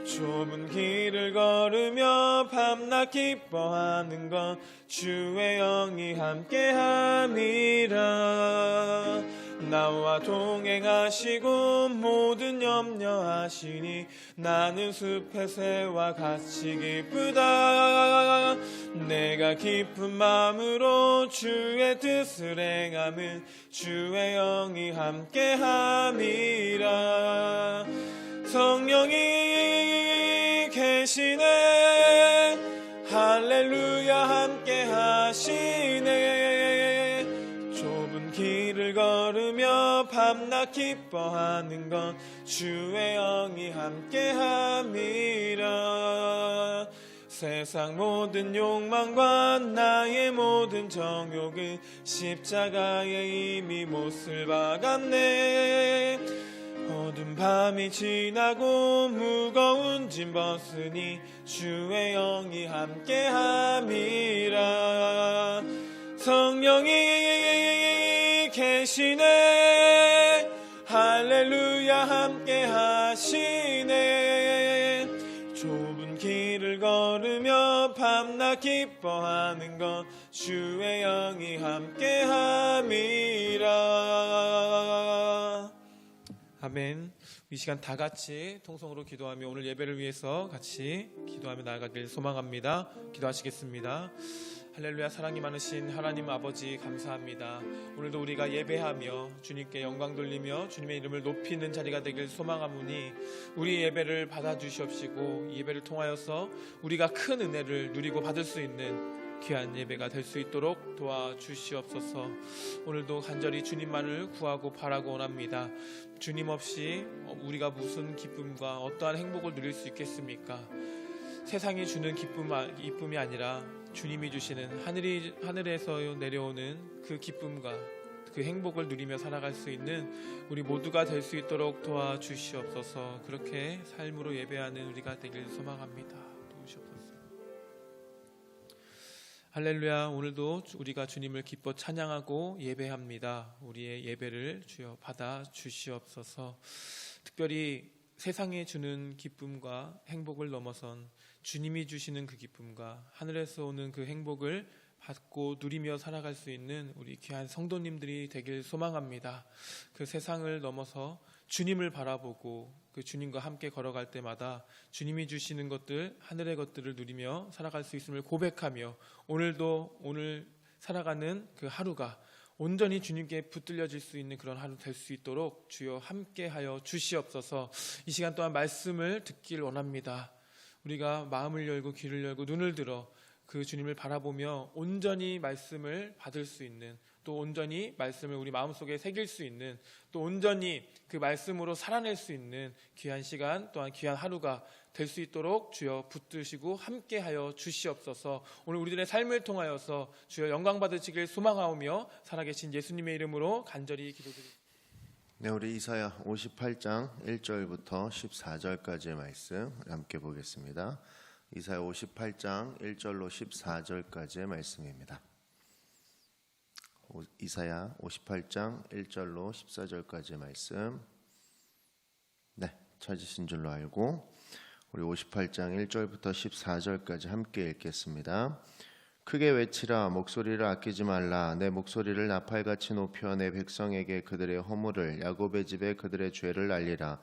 [SPEAKER 3] 좁은 길을 걸으며 밤낮 기뻐하는 것 주의 영이 함께함이라. 나와 동행하시고 모든 염려하시니 나는 숲의 새와 같이 기쁘다. 내가 기쁜 마음으로 주의 뜻을 행함은 주의 영이 함께함이라. 성령이 계시네, 할렐루야 함께 하시네. 좁은 길을 걸으며 밤낮 기뻐하는 건 주의 영이 함께함이라. 세상 모든 욕망과 나의 모든 정욕은 십자가에 이미 못을 박았네. 어두운 밤이 지나고 무거운 짐 벗으니 주의 영이 함께함이라. 성령이 계시네, 할렐루야 함께 하시네. 좁은 길을 걸으며 밤낮 기뻐하는 것 주의 영이 함께함이라. 아멘. 이 시간 다 같이 통성으로 기도하며 오늘 예배를 위해서 같이 기도하며 나아가길 소망합니다. 기도하시겠습니다. 할렐루야. 사랑이 많으신 하나님 아버지 감사합니다. 오늘도 우리가 예배하며 주님께 영광 돌리며 주님의 이름을 높이는 자리가 되길 소망하오니 우리 예배를 받아주시옵시고 이 예배를 통하여서 우리가 큰 은혜를 누리고 받을 수 있는 귀한 예배가 될 수 있도록 도와주시옵소서. 오늘도 간절히 주님만을 구하고 바라고 원합니다. 주님 없이 우리가 무슨 기쁨과 어떠한 행복을 누릴 수 있겠습니까? 세상이 주는 기쁨이 아니라 주님이 주시는 하늘에서 내려오는 그 기쁨과 그 행복을 누리며 살아갈 수 있는 우리 모두가 될 수 있도록 도와주시옵소서. 그렇게 삶으로 예배하는 우리가 되길 소망합니다. 도우시옵소서. 할렐루야. 오늘도 우리가 주님을 기뻐 찬양하고 예배합니다. 우리의 예배를 주여 받아 주시옵소서. 특별히 세상에 주는 기쁨과 행복을 넘어선 주님이 주시는 그 기쁨과 하늘에서 오는 그 행복을 받고 누리며 살아갈 수 있는 우리 귀한 성도님들이 되길 소망합니다. 그 세상을 넘어서 주님을 바라보고 그 주님과 함께 걸어갈 때마다 주님이 주시는 것들, 하늘의 것들을 누리며 살아갈 수 있음을 고백하며 오늘 살아가는 그 하루가 온전히 주님께 붙들려질 수 있는 그런 하루 될 수 있도록 주여 함께하여 주시옵소서. 이 시간 또한 말씀을 듣길 원합니다. 우리가 마음을 열고 귀를 열고 눈을 들어 그 주님을 바라보며 온전히 말씀을 받을 수 있는, 또 온전히 말씀을 우리 마음속에 새길 수 있는, 또 온전히 그 말씀으로 살아낼 수 있는 귀한 시간 또한 귀한 하루가 될 수 있도록 주여 붙드시고 함께하여 주시옵소서. 오늘 우리들의 삶을 통하여서 주여 영광 받으시길 소망하오며 살아계신 예수님의 이름으로 간절히 기도드립니다.
[SPEAKER 4] 네, 우리 이사야 58장 1절부터 14절까지의 말씀 함께 보겠습니다. 이사야 58장 1절로 14절까지의 말씀입니다. 이사야 58장 1절로 14절까지의 말씀, 네, 찾으신 줄로 알고 우리 58장 1절부터 14절까지 함께 읽겠습니다. 크게 외치라, 목소리를 아끼지 말라. 내 목소리를 나팔같이 높여 내 백성에게 그들의 허물을, 야곱의 집에 그들의 죄를 알리라.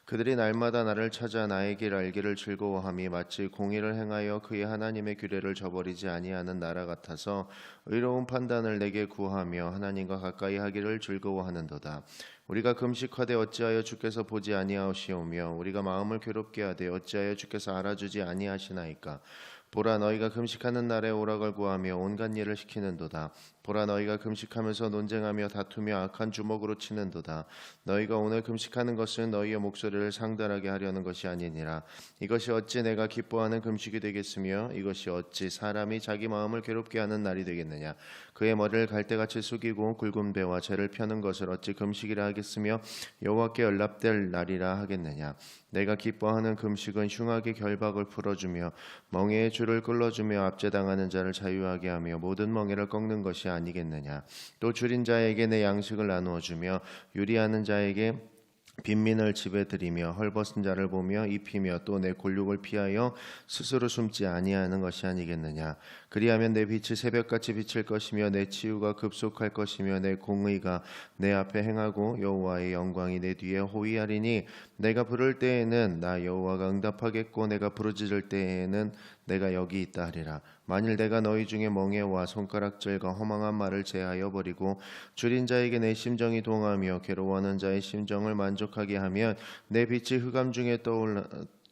[SPEAKER 4] 그들이 날마다 나를 찾아 나의 길 알기를 즐거워함이 마치 공의를 행하여 그의 하나님의 규례를 저버리지 아니하는 나라 같아서 의로운 판단을 내게 구하며 하나님과 가까이 하기를 즐거워하는도다. 우리가 금식하되 어찌하여 주께서 보지 아니하시오며 우리가 마음을 괴롭게 하되 어찌하여 주께서 알아주지 아니하시나이까. 보라, 너희가 금식하는 날에 오락을 구하며 온갖 일을 시키는도다. 보라, 너희가 금식하면서 논쟁하며 다투며 악한 주먹으로 치는도다. 너희가 오늘 금식하는 것은 너희의 목소리를 상달하게 하려는 것이 아니니라. 이것이 어찌 내가 기뻐하는 금식이 되겠으며 이것이 어찌 사람이 자기 마음을 괴롭게 하는 날이 되겠느냐. 그의 머리를 갈대같이 숙이고 굵은 배와 죄를 펴는 것을 어찌 금식이라 하겠으며 여호와께 연락될 날이라 하겠느냐. 내가 기뻐하는 금식은 흉악의 결박을 풀어주며 멍에의 줄을 끌어주며 압제당하는 자를 자유하게 하며 모든 멍에를 꺾는 것이 아니겠느냐. 또 줄인 자에게 내 양식을 나누어 주며 유리하는 자에게 빈민을 집에 들이며 헐벗은 자를 보며 입히며 또 내 곤욕을 피하여 스스로 숨지 아니하는 것이 아니겠느냐. 그리하면 내 빛이 새벽같이 비칠 것이며 내 치유가 급속할 것이며 내 공의가 내 앞에 행하고 여호와의 영광이 내 뒤에 호위하리니 내가 부를 때에는 나 여호와가 응답하겠고 내가 부르짖을 때에는 내가 여기 있다 하리라. 만일 내가 너희 중에 멍에와 손가락질과 허망한 말을 제하여 버리고 줄인 자에게 내 심정이 동하며 괴로워하는 자의 심정을 만족하게 하면 내 빛이 흑암 중에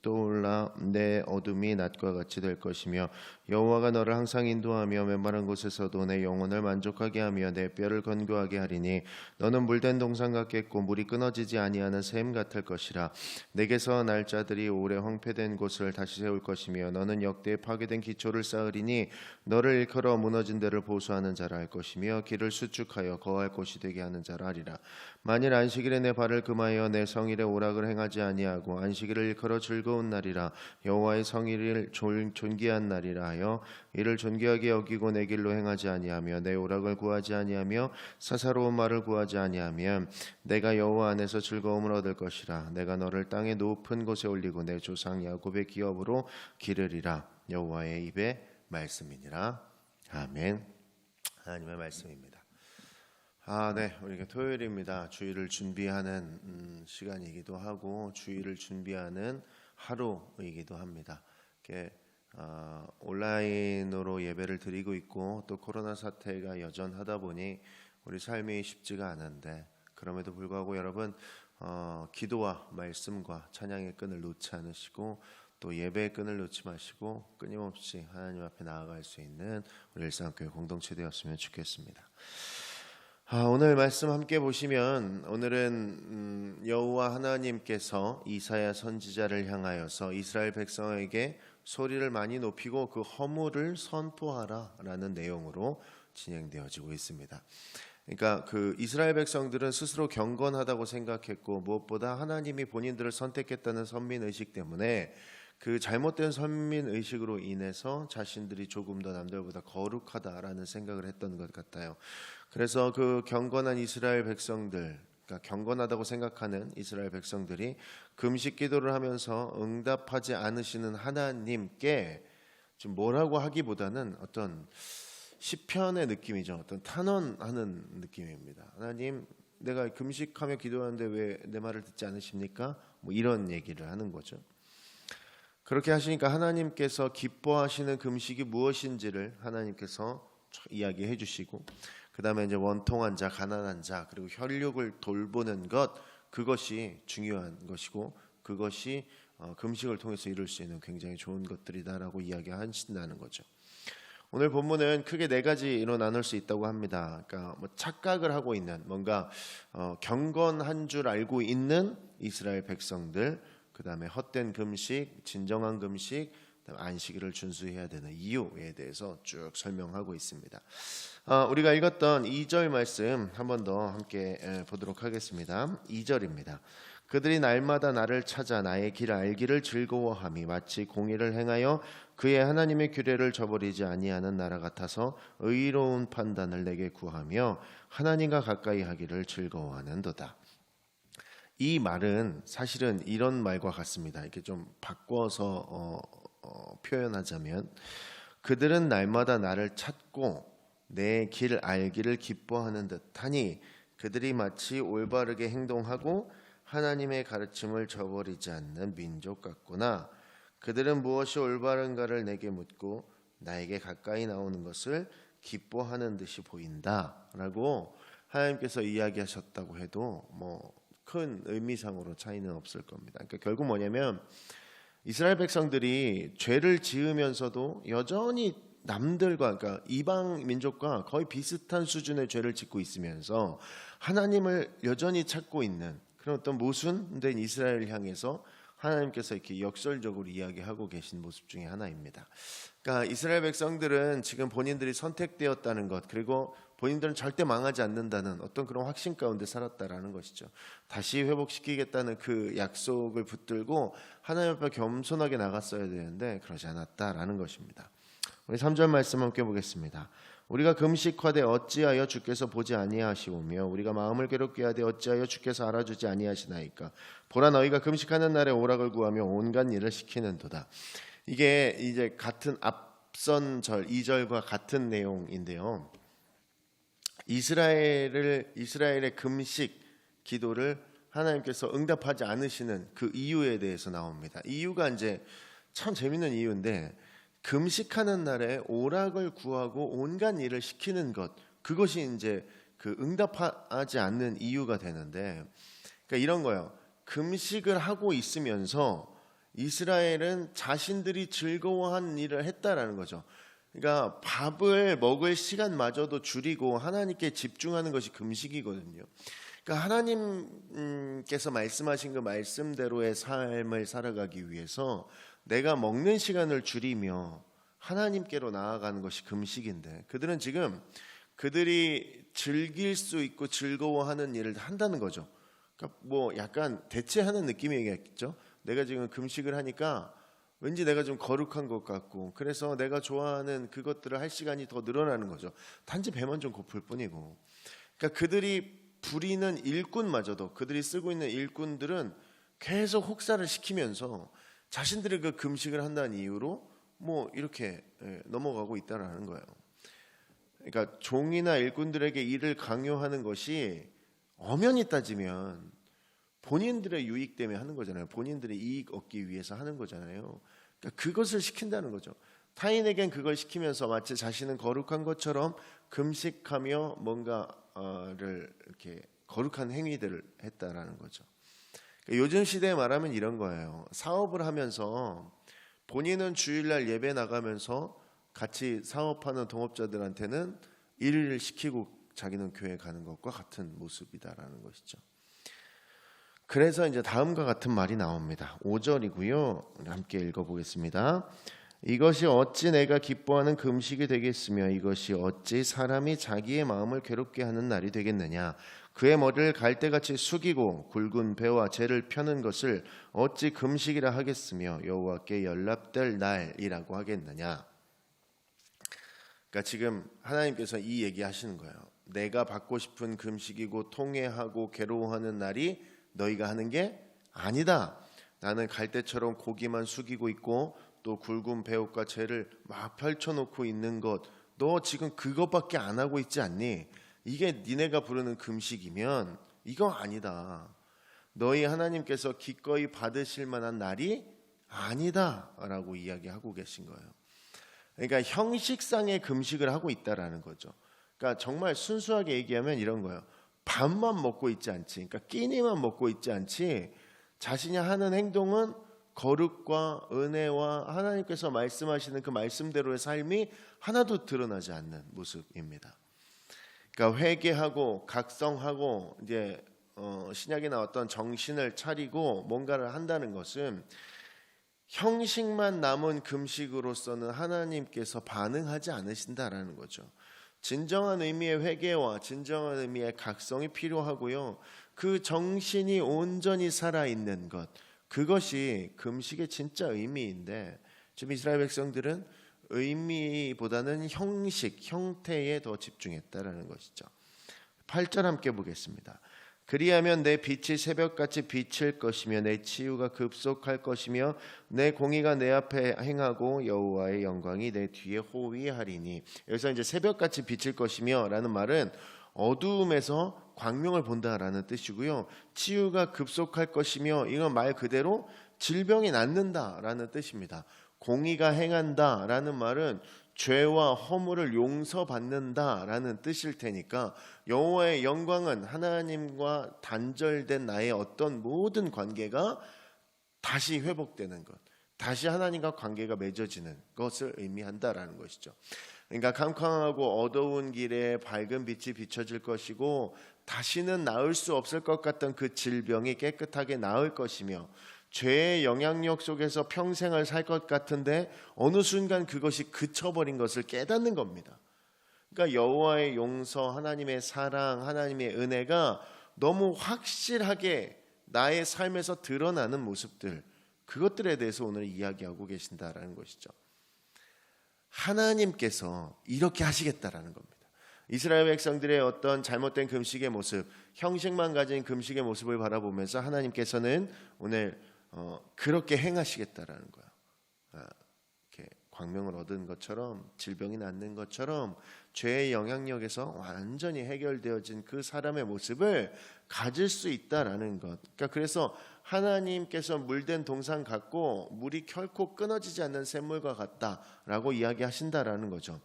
[SPEAKER 4] 떠올라 내 어둠이 낮과 같이 될 것이며 여호와가 너를 항상 인도하며 메마른 곳에서도 내 영혼을 만족하게 하며 내 뼈를 건교하게 하리니 너는 물된 동산 같겠고 물이 끊어지지 아니하는 샘 같을 것이라. 내게서 날 자들이 오래 황폐된 곳을 다시 세울 것이며 너는 역대에 파괴된 기초를 쌓으리니 너를 일컬어 무너진 데를 보수하는 자라 할 것이며 길을 수축하여 거할 곳이 되게 하는 자라 하리라. 만일 안식일에 내 발을 금하여 내 성일에 오락을 행하지 아니하고 안식일을 일컬어 즐거운 날이라 여호와의 성일을 존귀한 날이라 하여 이를 존귀하게 여기고 내 길로 행하지 아니하며 내 오락을 구하지 아니하며 사사로운 말을 구하지 아니하면 내가 여호와 안에서 즐거움을 얻을 것이라. 내가 너를 땅의 높은 곳에 올리고 내 조상 야곱의 기업으로 기르리라. 여호와의 입의 말씀이니라. 아멘. 하나님의 말씀입니다. 네, 우리가 토요일입니다. 주일을 준비하는 시간이기도 하고 주일을 준비하는 하루이기도 합니다. 온라인으로 예배를 드리고 있고 또 코로나 사태가 여전하다 보니 우리 삶이 쉽지가 않은데 그럼에도 불구하고 여러분 기도와 말씀과 찬양의 끈을 놓지 않으시고 또 예배의 끈을 놓지 마시고 끊임없이 하나님 앞에 나아갈 수 있는 우리 일상교회 공동체 되었으면 좋겠습니다. 오늘 말씀 함께 보시면 오늘은 여호와 하나님께서 이사야 선지자를 향하여서 이스라엘 백성에게 소리를 많이 높이고 그 허물을 선포하라라는 내용으로 진행되어지고 있습니다. 그러니까 그 이스라엘 백성들은 스스로 경건하다고 생각했고 무엇보다 하나님이 본인들을 선택했다는 선민의식 때문에 그 잘못된 선민의식으로 인해서 자신들이 조금 더 남들보다 거룩하다라는 생각을 했던 것 같아요. 그래서 그 경건한 이스라엘 백성들, 그러니까 경건하다고 생각하는 이스라엘 백성들이 금식 기도를 하면서 응답하지 않으시는 하나님께 좀 뭐라고 하기보다는 어떤 시편의 느낌이죠. 어떤 탄원하는 느낌입니다. 하나님, 내가 금식하며 기도하는데 왜 내 말을 듣지 않으십니까? 뭐 이런 얘기를 하는 거죠. 그렇게 하시니까 하나님께서 기뻐하시는 금식이 무엇인지를 하나님께서 이야기해 주시고, 그 다음에 이제 원통한 자, 가난한 자, 그리고 혈육을 돌보는 것, 그것이 중요한 것이고 그것이 금식을 통해서 이룰 수 있는 굉장히 좋은 것들이다라고 이야기하신다는 거죠. 오늘 본문은 크게 네 가지로 나눌 수 있다고 합니다. 그러니까 뭐 착각을 하고 있는, 뭔가 경건한 줄 알고 있는 이스라엘 백성들, 그 다음에 헛된 금식, 진정한 금식, 그다음에 안식일을 준수해야 되는 이유에 대해서 쭉 설명하고 있습니다. 우리가 읽었던 2절 말씀 한 번 더 함께 보도록 하겠습니다. 2절입니다. 그들이 날마다 나를 찾아 나의 길 알기를 즐거워함이 마치 공의를 행하여 그의 하나님의 규례를 저버리지 아니하는 나라 같아서 의로운 판단을 내게 구하며 하나님과 가까이 하기를 즐거워하는도다. 이 말은 사실은 이런 말과 같습니다. 이렇게 좀 바꿔서 표현하자면, 그들은 날마다 나를 찾고 내 길 알기를 기뻐하는 듯하니 그들이 마치 올바르게 행동하고 하나님의 가르침을 저버리지 않는 민족 같구나. 그들은 무엇이 올바른가를 내게 묻고 나에게 가까이 나오는 것을 기뻐하는 듯이 보인다라고 하나님께서 이야기하셨다고 해도 뭐 큰 의미상으로 차이는 없을 겁니다. 그러니까 결국 뭐냐면, 이스라엘 백성들이 죄를 지으면서도 여전히 남들과, 그러니까 이방 민족과 거의 비슷한 수준의 죄를 짓고 있으면서 하나님을 여전히 찾고 있는 그런 어떤 모순된 이스라엘을 향해서 하나님께서 이렇게 역설적으로 이야기하고 계신 모습 중에 하나입니다. 그러니까 이스라엘 백성들은 지금 본인들이 선택되었다는 것, 그리고 본인들은 절대 망하지 않는다는 어떤 그런 확신 가운데 살았다라는 것이죠. 다시 회복시키겠다는 그 약속을 붙들고 하나님 앞에 겸손하게 나갔어야 되는데 그러지 않았다라는 것입니다. 우리 3절 말씀 함께 보겠습니다. 우리가 금식하되 어찌하여 주께서 보지 아니하시오며 우리가 마음을 괴롭게 하되 어찌하여 주께서 알아주지 아니하시나이까. 보라, 너희가 금식하는 날에 오락을 구하며 온갖 일을 시키는도다. 이게 이제 같은 앞선 절 2절과 같은 내용인데요. 이스라엘의 금식 기도를 하나님께서 응답하지 않으시는 그 이유에 대해서 나옵니다. 이유가 이제 참 재밌는 이유인데, 금식하는 날에 오락을 구하고 온갖 일을 시키는 것, 그것이 이제 그 응답하지 않는 이유가 되는데, 그러니까 이런 거예요. 금식을 하고 있으면서 이스라엘은 자신들이 즐거워한 일을 했다라는 거죠. 그러니까 밥을 먹을 시간마저도 줄이고 하나님께 집중하는 것이 금식이거든요. 그러니까 하나님께서 말씀하신 그 말씀대로의 삶을 살아가기 위해서 내가 먹는 시간을 줄이며 하나님께로 나아가는 것이 금식인데, 그들은 지금 그들이 즐길 수 있고 즐거워하는 일을 한다는 거죠. 그러니까 뭐 약간 대체하는 느낌이겠죠. 내가 지금 금식을 하니까 왠지 내가 좀 거룩한 것 같고, 그래서 내가 좋아하는 그것들을 할 시간이 더 늘어나는 거죠. 단지 배만 좀 고플 뿐이고. 그러니까 그들이 부리는 일꾼마저도, 그들이 쓰고 있는 일꾼들은 계속 혹사를 시키면서 자신들이 그 금식을 한다는 이유로 뭐 이렇게 넘어가고 있다라는 거예요. 그러니까 종이나 일꾼들에게 일을 강요하는 것이 엄연히 따지면 본인들의 유익 때문에 하는 거잖아요. 본인들의 이익 얻기 위해서 하는 거잖아요. 그러니까 그것을 시킨다는 거죠. 타인에겐 그걸 시키면서 마치 자신은 거룩한 것처럼 금식하며 뭔가를 이렇게 거룩한 행위들을 했다라는 거죠. 그러니까 요즘 시대에 말하면 이런 거예요. 사업을 하면서 본인은 주일날 예배 나가면서 같이 사업하는 동업자들한테는 일을 시키고 자기는 교회 가는 것과 같은 모습이다라는 것이죠. 그래서 이제 다음과 같은 말이 나옵니다. 5절이고요. 함께 읽어보겠습니다. 이것이 어찌 내가 기뻐하는 금식이 되겠으며 이것이 어찌 사람이 자기의 마음을 괴롭게 하는 날이 되겠느냐. 그의 머리를 갈대같이 숙이고 굵은 배와 재를 펴는 것을 어찌 금식이라 하겠으며 여호와께 연락될 날이라고 하겠느냐. 그러니까 지금 하나님께서 이 얘기하시는 거예요. 내가 받고 싶은 금식이고 통회하고 괴로워하는 날이 너희가 하는 게 아니다. 나는 갈대처럼 고기만 숙이고 있고 또 굵은 배옷과 재를 막 펼쳐놓고 있는 것, 너 지금 그것밖에 안 하고 있지 않니? 이게 니네가 부르는 금식이면 이거 아니다. 너희 하나님께서 기꺼이 받으실 만한 날이 아니다라고 이야기하고 계신 거예요. 그러니까 형식상의 금식을 하고 있다라는 거죠. 그러니까 정말 순수하게 얘기하면 이런 거예요. 밥만 먹고 있지 않지, 그러니까 끼니만 먹고 있지 않지, 자신이 하는 행동은 거룩과 은혜와 하나님께서 말씀하시는 그 말씀대로의 삶이 하나도 드러나지 않는 모습입니다. 그러니까 회개하고 각성하고 이제 신약에 나왔던 정신을 차리고 뭔가를 한다는 것은 형식만 남은 금식으로서는 하나님께서 반응하지 않으신다라는 거죠. 진정한 의미의 회개와 진정한 의미의 각성이 필요하고요. 그 정신이 온전히 살아있는 것, 그것이 금식의 진짜 의미인데 지금 이스라엘 백성들은 의미보다는 형식, 형태에 더 집중했다라는 것이죠. 8절 함께 보겠습니다. 그리하면 내 빛이 새벽같이 비칠 것이며 내 치유가 급속할 것이며 내 공의가 내 앞에 행하고 여호와의 영광이 내 뒤에 호위하리니. 여기서 이제 새벽같이 비칠 것이며 라는 말은 어두움에서 광명을 본다라는 뜻이고요. 치유가 급속할 것이며 이건 말 그대로 질병이 낫는다라는 뜻입니다. 공의가 행한다라는 말은 죄와 허물을 용서받는다라는 뜻일 테니까 여호와의 영광은 하나님과 단절된 나의 어떤 모든 관계가 다시 회복되는 것, 다시 하나님과 관계가 맺어지는 것을 의미한다라는 것이죠. 그러니까 캄캄하고 어두운 길에 밝은 빛이 비춰질 것이고 다시는 나을 수 없을 것 같던 그 질병이 깨끗하게 나을 것이며 죄의 영향력 속에서 평생을 살 것 같은데 어느 순간 그것이 그쳐버린 것을 깨닫는 겁니다. 그러니까 여호와의 용서, 하나님의 사랑, 하나님의 은혜가 너무 확실하게 나의 삶에서 드러나는 모습들, 그것들에 대해서 오늘 이야기하고 계신다라는 것이죠. 하나님께서 이렇게 하시겠다라는 겁니다. 이스라엘 백성들의 어떤 잘못된 금식의 모습, 형식만 가진 금식의 모습을 바라보면서 하나님께서는 오늘 그렇게 행하시겠다라는 거야. 이렇게 광명을 얻은 것처럼, 질병이 낫는 것처럼 죄의 영향력에서 완전히 해결되어진 그 사람의 모습을 가질 수 있다라는 것. 그러니까 그래서 하나님께서 물된 동산 같고 물이 결코 끊어지지 않는 샘물과 같다라고 이야기하신다라는 거죠.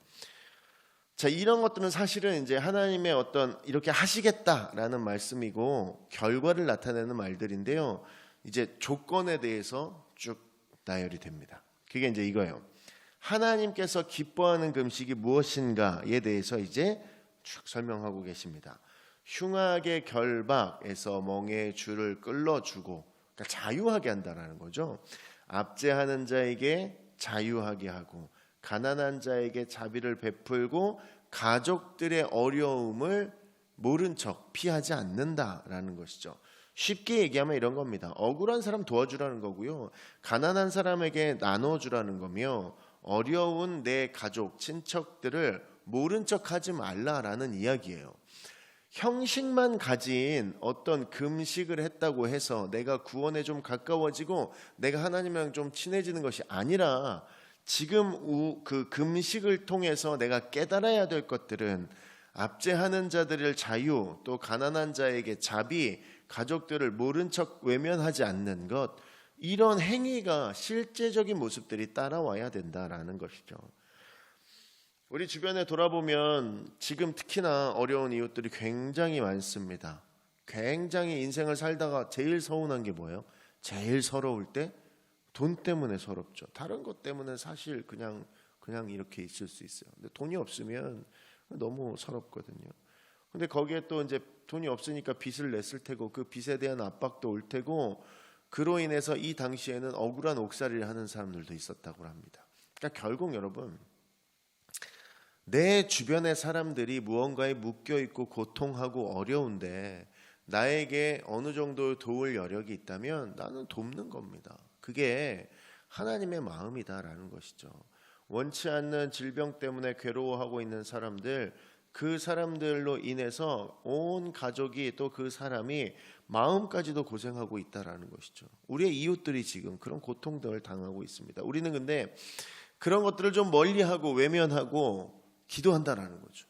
[SPEAKER 4] 자, 이런 것들은 사실은 이제 하나님의 어떤 이렇게 하시겠다라는 말씀이고 결과를 나타내는 말들인데요. 이제 조건에 대해서 쭉 나열이 됩니다. 그게 이제 이거예요. 하나님께서 기뻐하는 금식이 무엇인가에 대해서 이제 쭉 설명하고 계십니다. 흉악의 결박에서 멍에의 줄을 끌어주고, 그러니까 자유하게 한다는 거죠. 압제하는 자에게 자유하게 하고, 가난한 자에게 자비를 베풀고, 가족들의 어려움을 모른 척 피하지 않는다라는 것이죠. 쉽게 얘기하면 이런 겁니다. 억울한 사람 도와주라는 거고요. 가난한 사람에게 나눠주라는 거며, 어려운 내 가족, 친척들을 모른 척 하지 말라라는 이야기예요. 형식만 가진 어떤 금식을 했다고 해서 내가 구원에 좀 가까워지고 내가 하나님이랑 좀 친해지는 것이 아니라 지금 그 금식을 통해서 내가 깨달아야 될 것들은 압제하는 자들을 자유, 또 가난한 자에게 자비, 가족들을 모른 척 외면하지 않는 것, 이런 행위가 실제적인 모습들이 따라와야 된다라는 것이죠. 우리 주변에 돌아보면 지금 특히나 어려운 이웃들이 굉장히 많습니다. 굉장히 인생을 살다가 제일 서운한 게 뭐예요? 제일 서러울 때 돈 때문에 서럽죠. 다른 것 때문에 사실 그냥 이렇게 있을 수 있어요. 근데 돈이 없으면 너무 서럽거든요. 근데 거기에 또 이제 돈이 없으니까 빚을 냈을 테고 그 빚에 대한 압박도 올 테고 그로 인해서 이 당시에는 억울한 옥살이를 하는 사람들도 있었다고 합니다. 그러니까 결국 여러분, 내 주변의 사람들이 무언가에 묶여있고 고통하고 어려운데 나에게 어느 정도 도울 여력이 있다면 나는 돕는 겁니다. 그게 하나님의 마음이다라는 것이죠. 원치 않는 질병 때문에 괴로워하고 있는 사람들, 그 사람들로 인해서 온 가족이 또 그 사람이 마음까지도 고생하고 있다라는 것이죠. 우리의 이웃들이 지금 그런 고통들을 당하고 있습니다. 우리는 근데 그런 것들을 좀 멀리하고 외면하고 기도한다라는 거죠.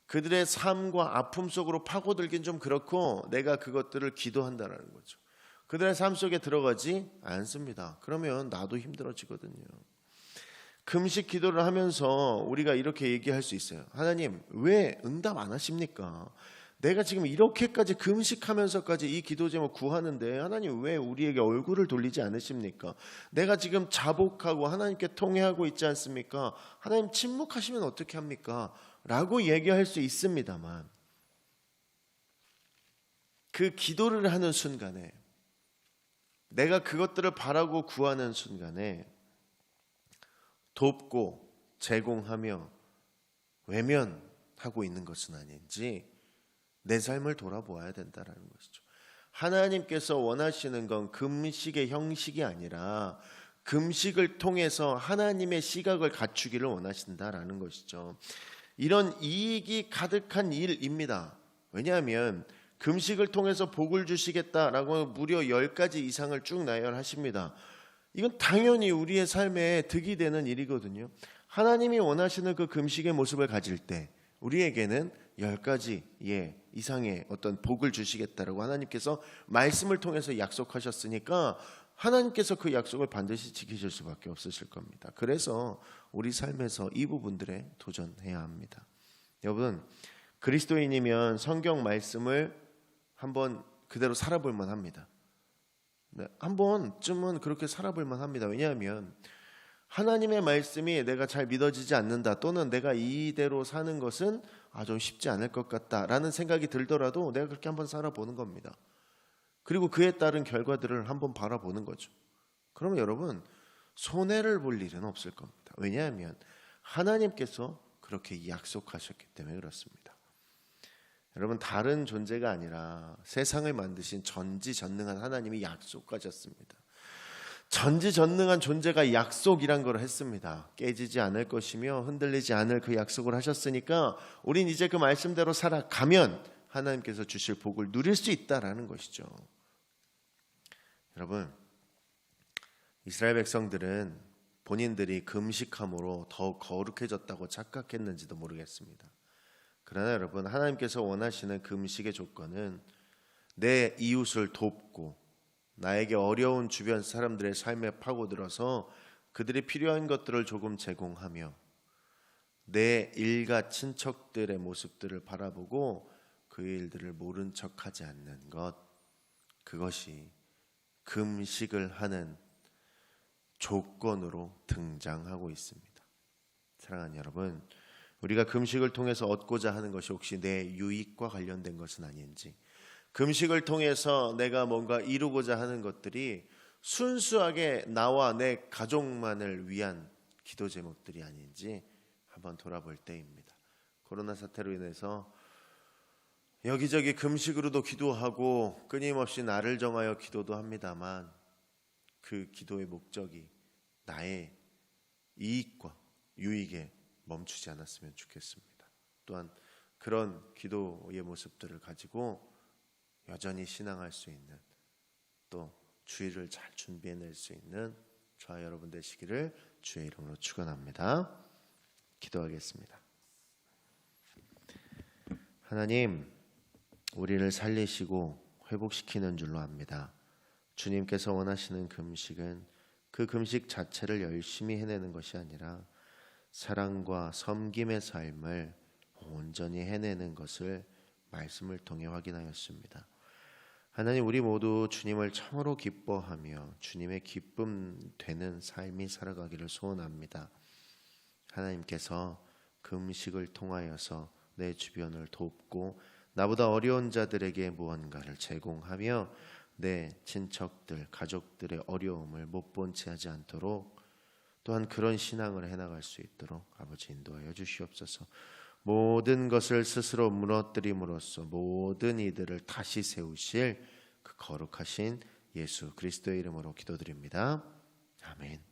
[SPEAKER 4] 그들의 삶과 아픔 속으로 파고들긴 좀 그렇고 내가 그것들을 기도한다라는 거죠. 그들의 삶 속에 들어가지 않습니다. 그러면 나도 힘들어지거든요. 금식 기도를 하면서 우리가 이렇게 얘기할 수 있어요. 하나님, 왜 응답 안 하십니까? 내가 지금 이렇게까지 금식하면서까지 이 기도 제목 구하는데 하나님 왜 우리에게 얼굴을 돌리지 않으십니까? 내가 지금 자복하고 하나님께 통회하고 있지 않습니까? 하나님 침묵하시면 어떻게 합니까? 라고 얘기할 수 있습니다만 그 기도를 하는 순간에 내가 그것들을 바라고 구하는 순간에 돕고 제공하며 외면하고 있는 것은 아닌지 내 삶을 돌아보아야 된다는 것이죠. 하나님께서 원하시는 건 금식의 형식이 아니라 금식을 통해서 하나님의 시각을 갖추기를 원하신다라는 것이죠. 이런 이익이 가득한 일입니다. 왜냐하면 금식을 통해서 복을 주시겠다라고 무려 10가지 이상을 쭉 나열하십니다. 이건 당연히 우리의 삶에 득이 되는 일이거든요. 하나님이 원하시는 그 금식의 모습을 가질 때 우리에게는 10가지 이상의 어떤 복을 주시겠다라고 하나님께서 말씀을 통해서 약속하셨으니까 하나님께서 그 약속을 반드시 지키실 수밖에 없으실 겁니다. 그래서 우리 삶에서 이 부분들에 도전해야 합니다. 여러분, 그리스도인이면 성경 말씀을 한번 그대로 살아볼 만합니다. 한 번쯤은 그렇게 살아볼 만합니다. 왜냐하면 하나님의 말씀이 내가 잘 믿어지지 않는다 또는 내가 이대로 사는 것은 좀 쉽지 않을 것 같다라는 생각이 들더라도 내가 그렇게 한번 살아보는 겁니다. 그리고 그에 따른 결과들을 한번 바라보는 거죠. 그러면 여러분 손해를 볼 일은 없을 겁니다. 왜냐하면 하나님께서 그렇게 약속하셨기 때문에 그렇습니다. 여러분 다른 존재가 아니라 세상을 만드신 전지전능한 하나님이 약속하셨습니다. 전지전능한 존재가 약속이란 걸 했습니다. 깨지지 않을 것이며 흔들리지 않을 그 약속을 하셨으니까 우린 이제 그 말씀대로 살아가면 하나님께서 주실 복을 누릴 수 있다라는 것이죠. 여러분, 이스라엘 백성들은 본인들이 금식함으로 더 거룩해졌다고 착각했는지도 모르겠습니다. 그러나 여러분, 하나님께서 원하시는 금식의 조건은 내 이웃을 돕고 나에게 어려운 주변 사람들의 삶에 파고들어서 그들이 필요한 것들을 조금 제공하며 내 일가 친척들의 모습들을 바라보고 그 일들을 모른 척하지 않는 것, 그것이 금식을 하는 조건으로 등장하고 있습니다. 사랑하는 여러분, 우리가 금식을 통해서 얻고자 하는 것이 혹시 내 유익과 관련된 것은 아닌지, 금식을 통해서 내가 뭔가 이루고자 하는 것들이 순수하게 나와 내 가족만을 위한 기도 제목들이 아닌지 한번 돌아볼 때입니다. 코로나 사태로 인해서 여기저기 금식으로도 기도하고 끊임없이 날을 정하여 기도도 합니다만 그 기도의 목적이 나의 이익과 유익에 멈추지 않았으면 좋겠습니다. 또한 그런 기도의 모습들을 가지고 여전히 신앙할 수 있는, 또 주일을 잘 준비해낼 수 있는 저와 여러분 되시기를 주의 이름으로 축원합니다. 기도하겠습니다. 하나님, 우리를 살리시고 회복시키는 줄로 압니다. 주님께서 원하시는 금식은 그 금식 자체를 열심히 해내는 것이 아니라 사랑과 섬김의 삶을 온전히 해내는 것을 말씀을 통해 확인하였습니다. 하나님, 우리 모두 주님을 참으로 기뻐하며 주님의 기쁨 되는 삶이 살아가기를 소원합니다. 하나님께서 금식을 통하여서 내 주변을 돕고 나보다 어려운 자들에게 무언가를 제공하며 내 친척들, 가족들의 어려움을 못 본 채 하지 않도록, 또한 그런 신앙을 해나갈 수 있도록 아버지 인도하여 주시옵소서. 모든 것을 스스로 무너뜨림으로써 모든 이들을 다시 세우실 그 거룩하신 예수 그리스도의 이름으로 기도드립니다. 아멘.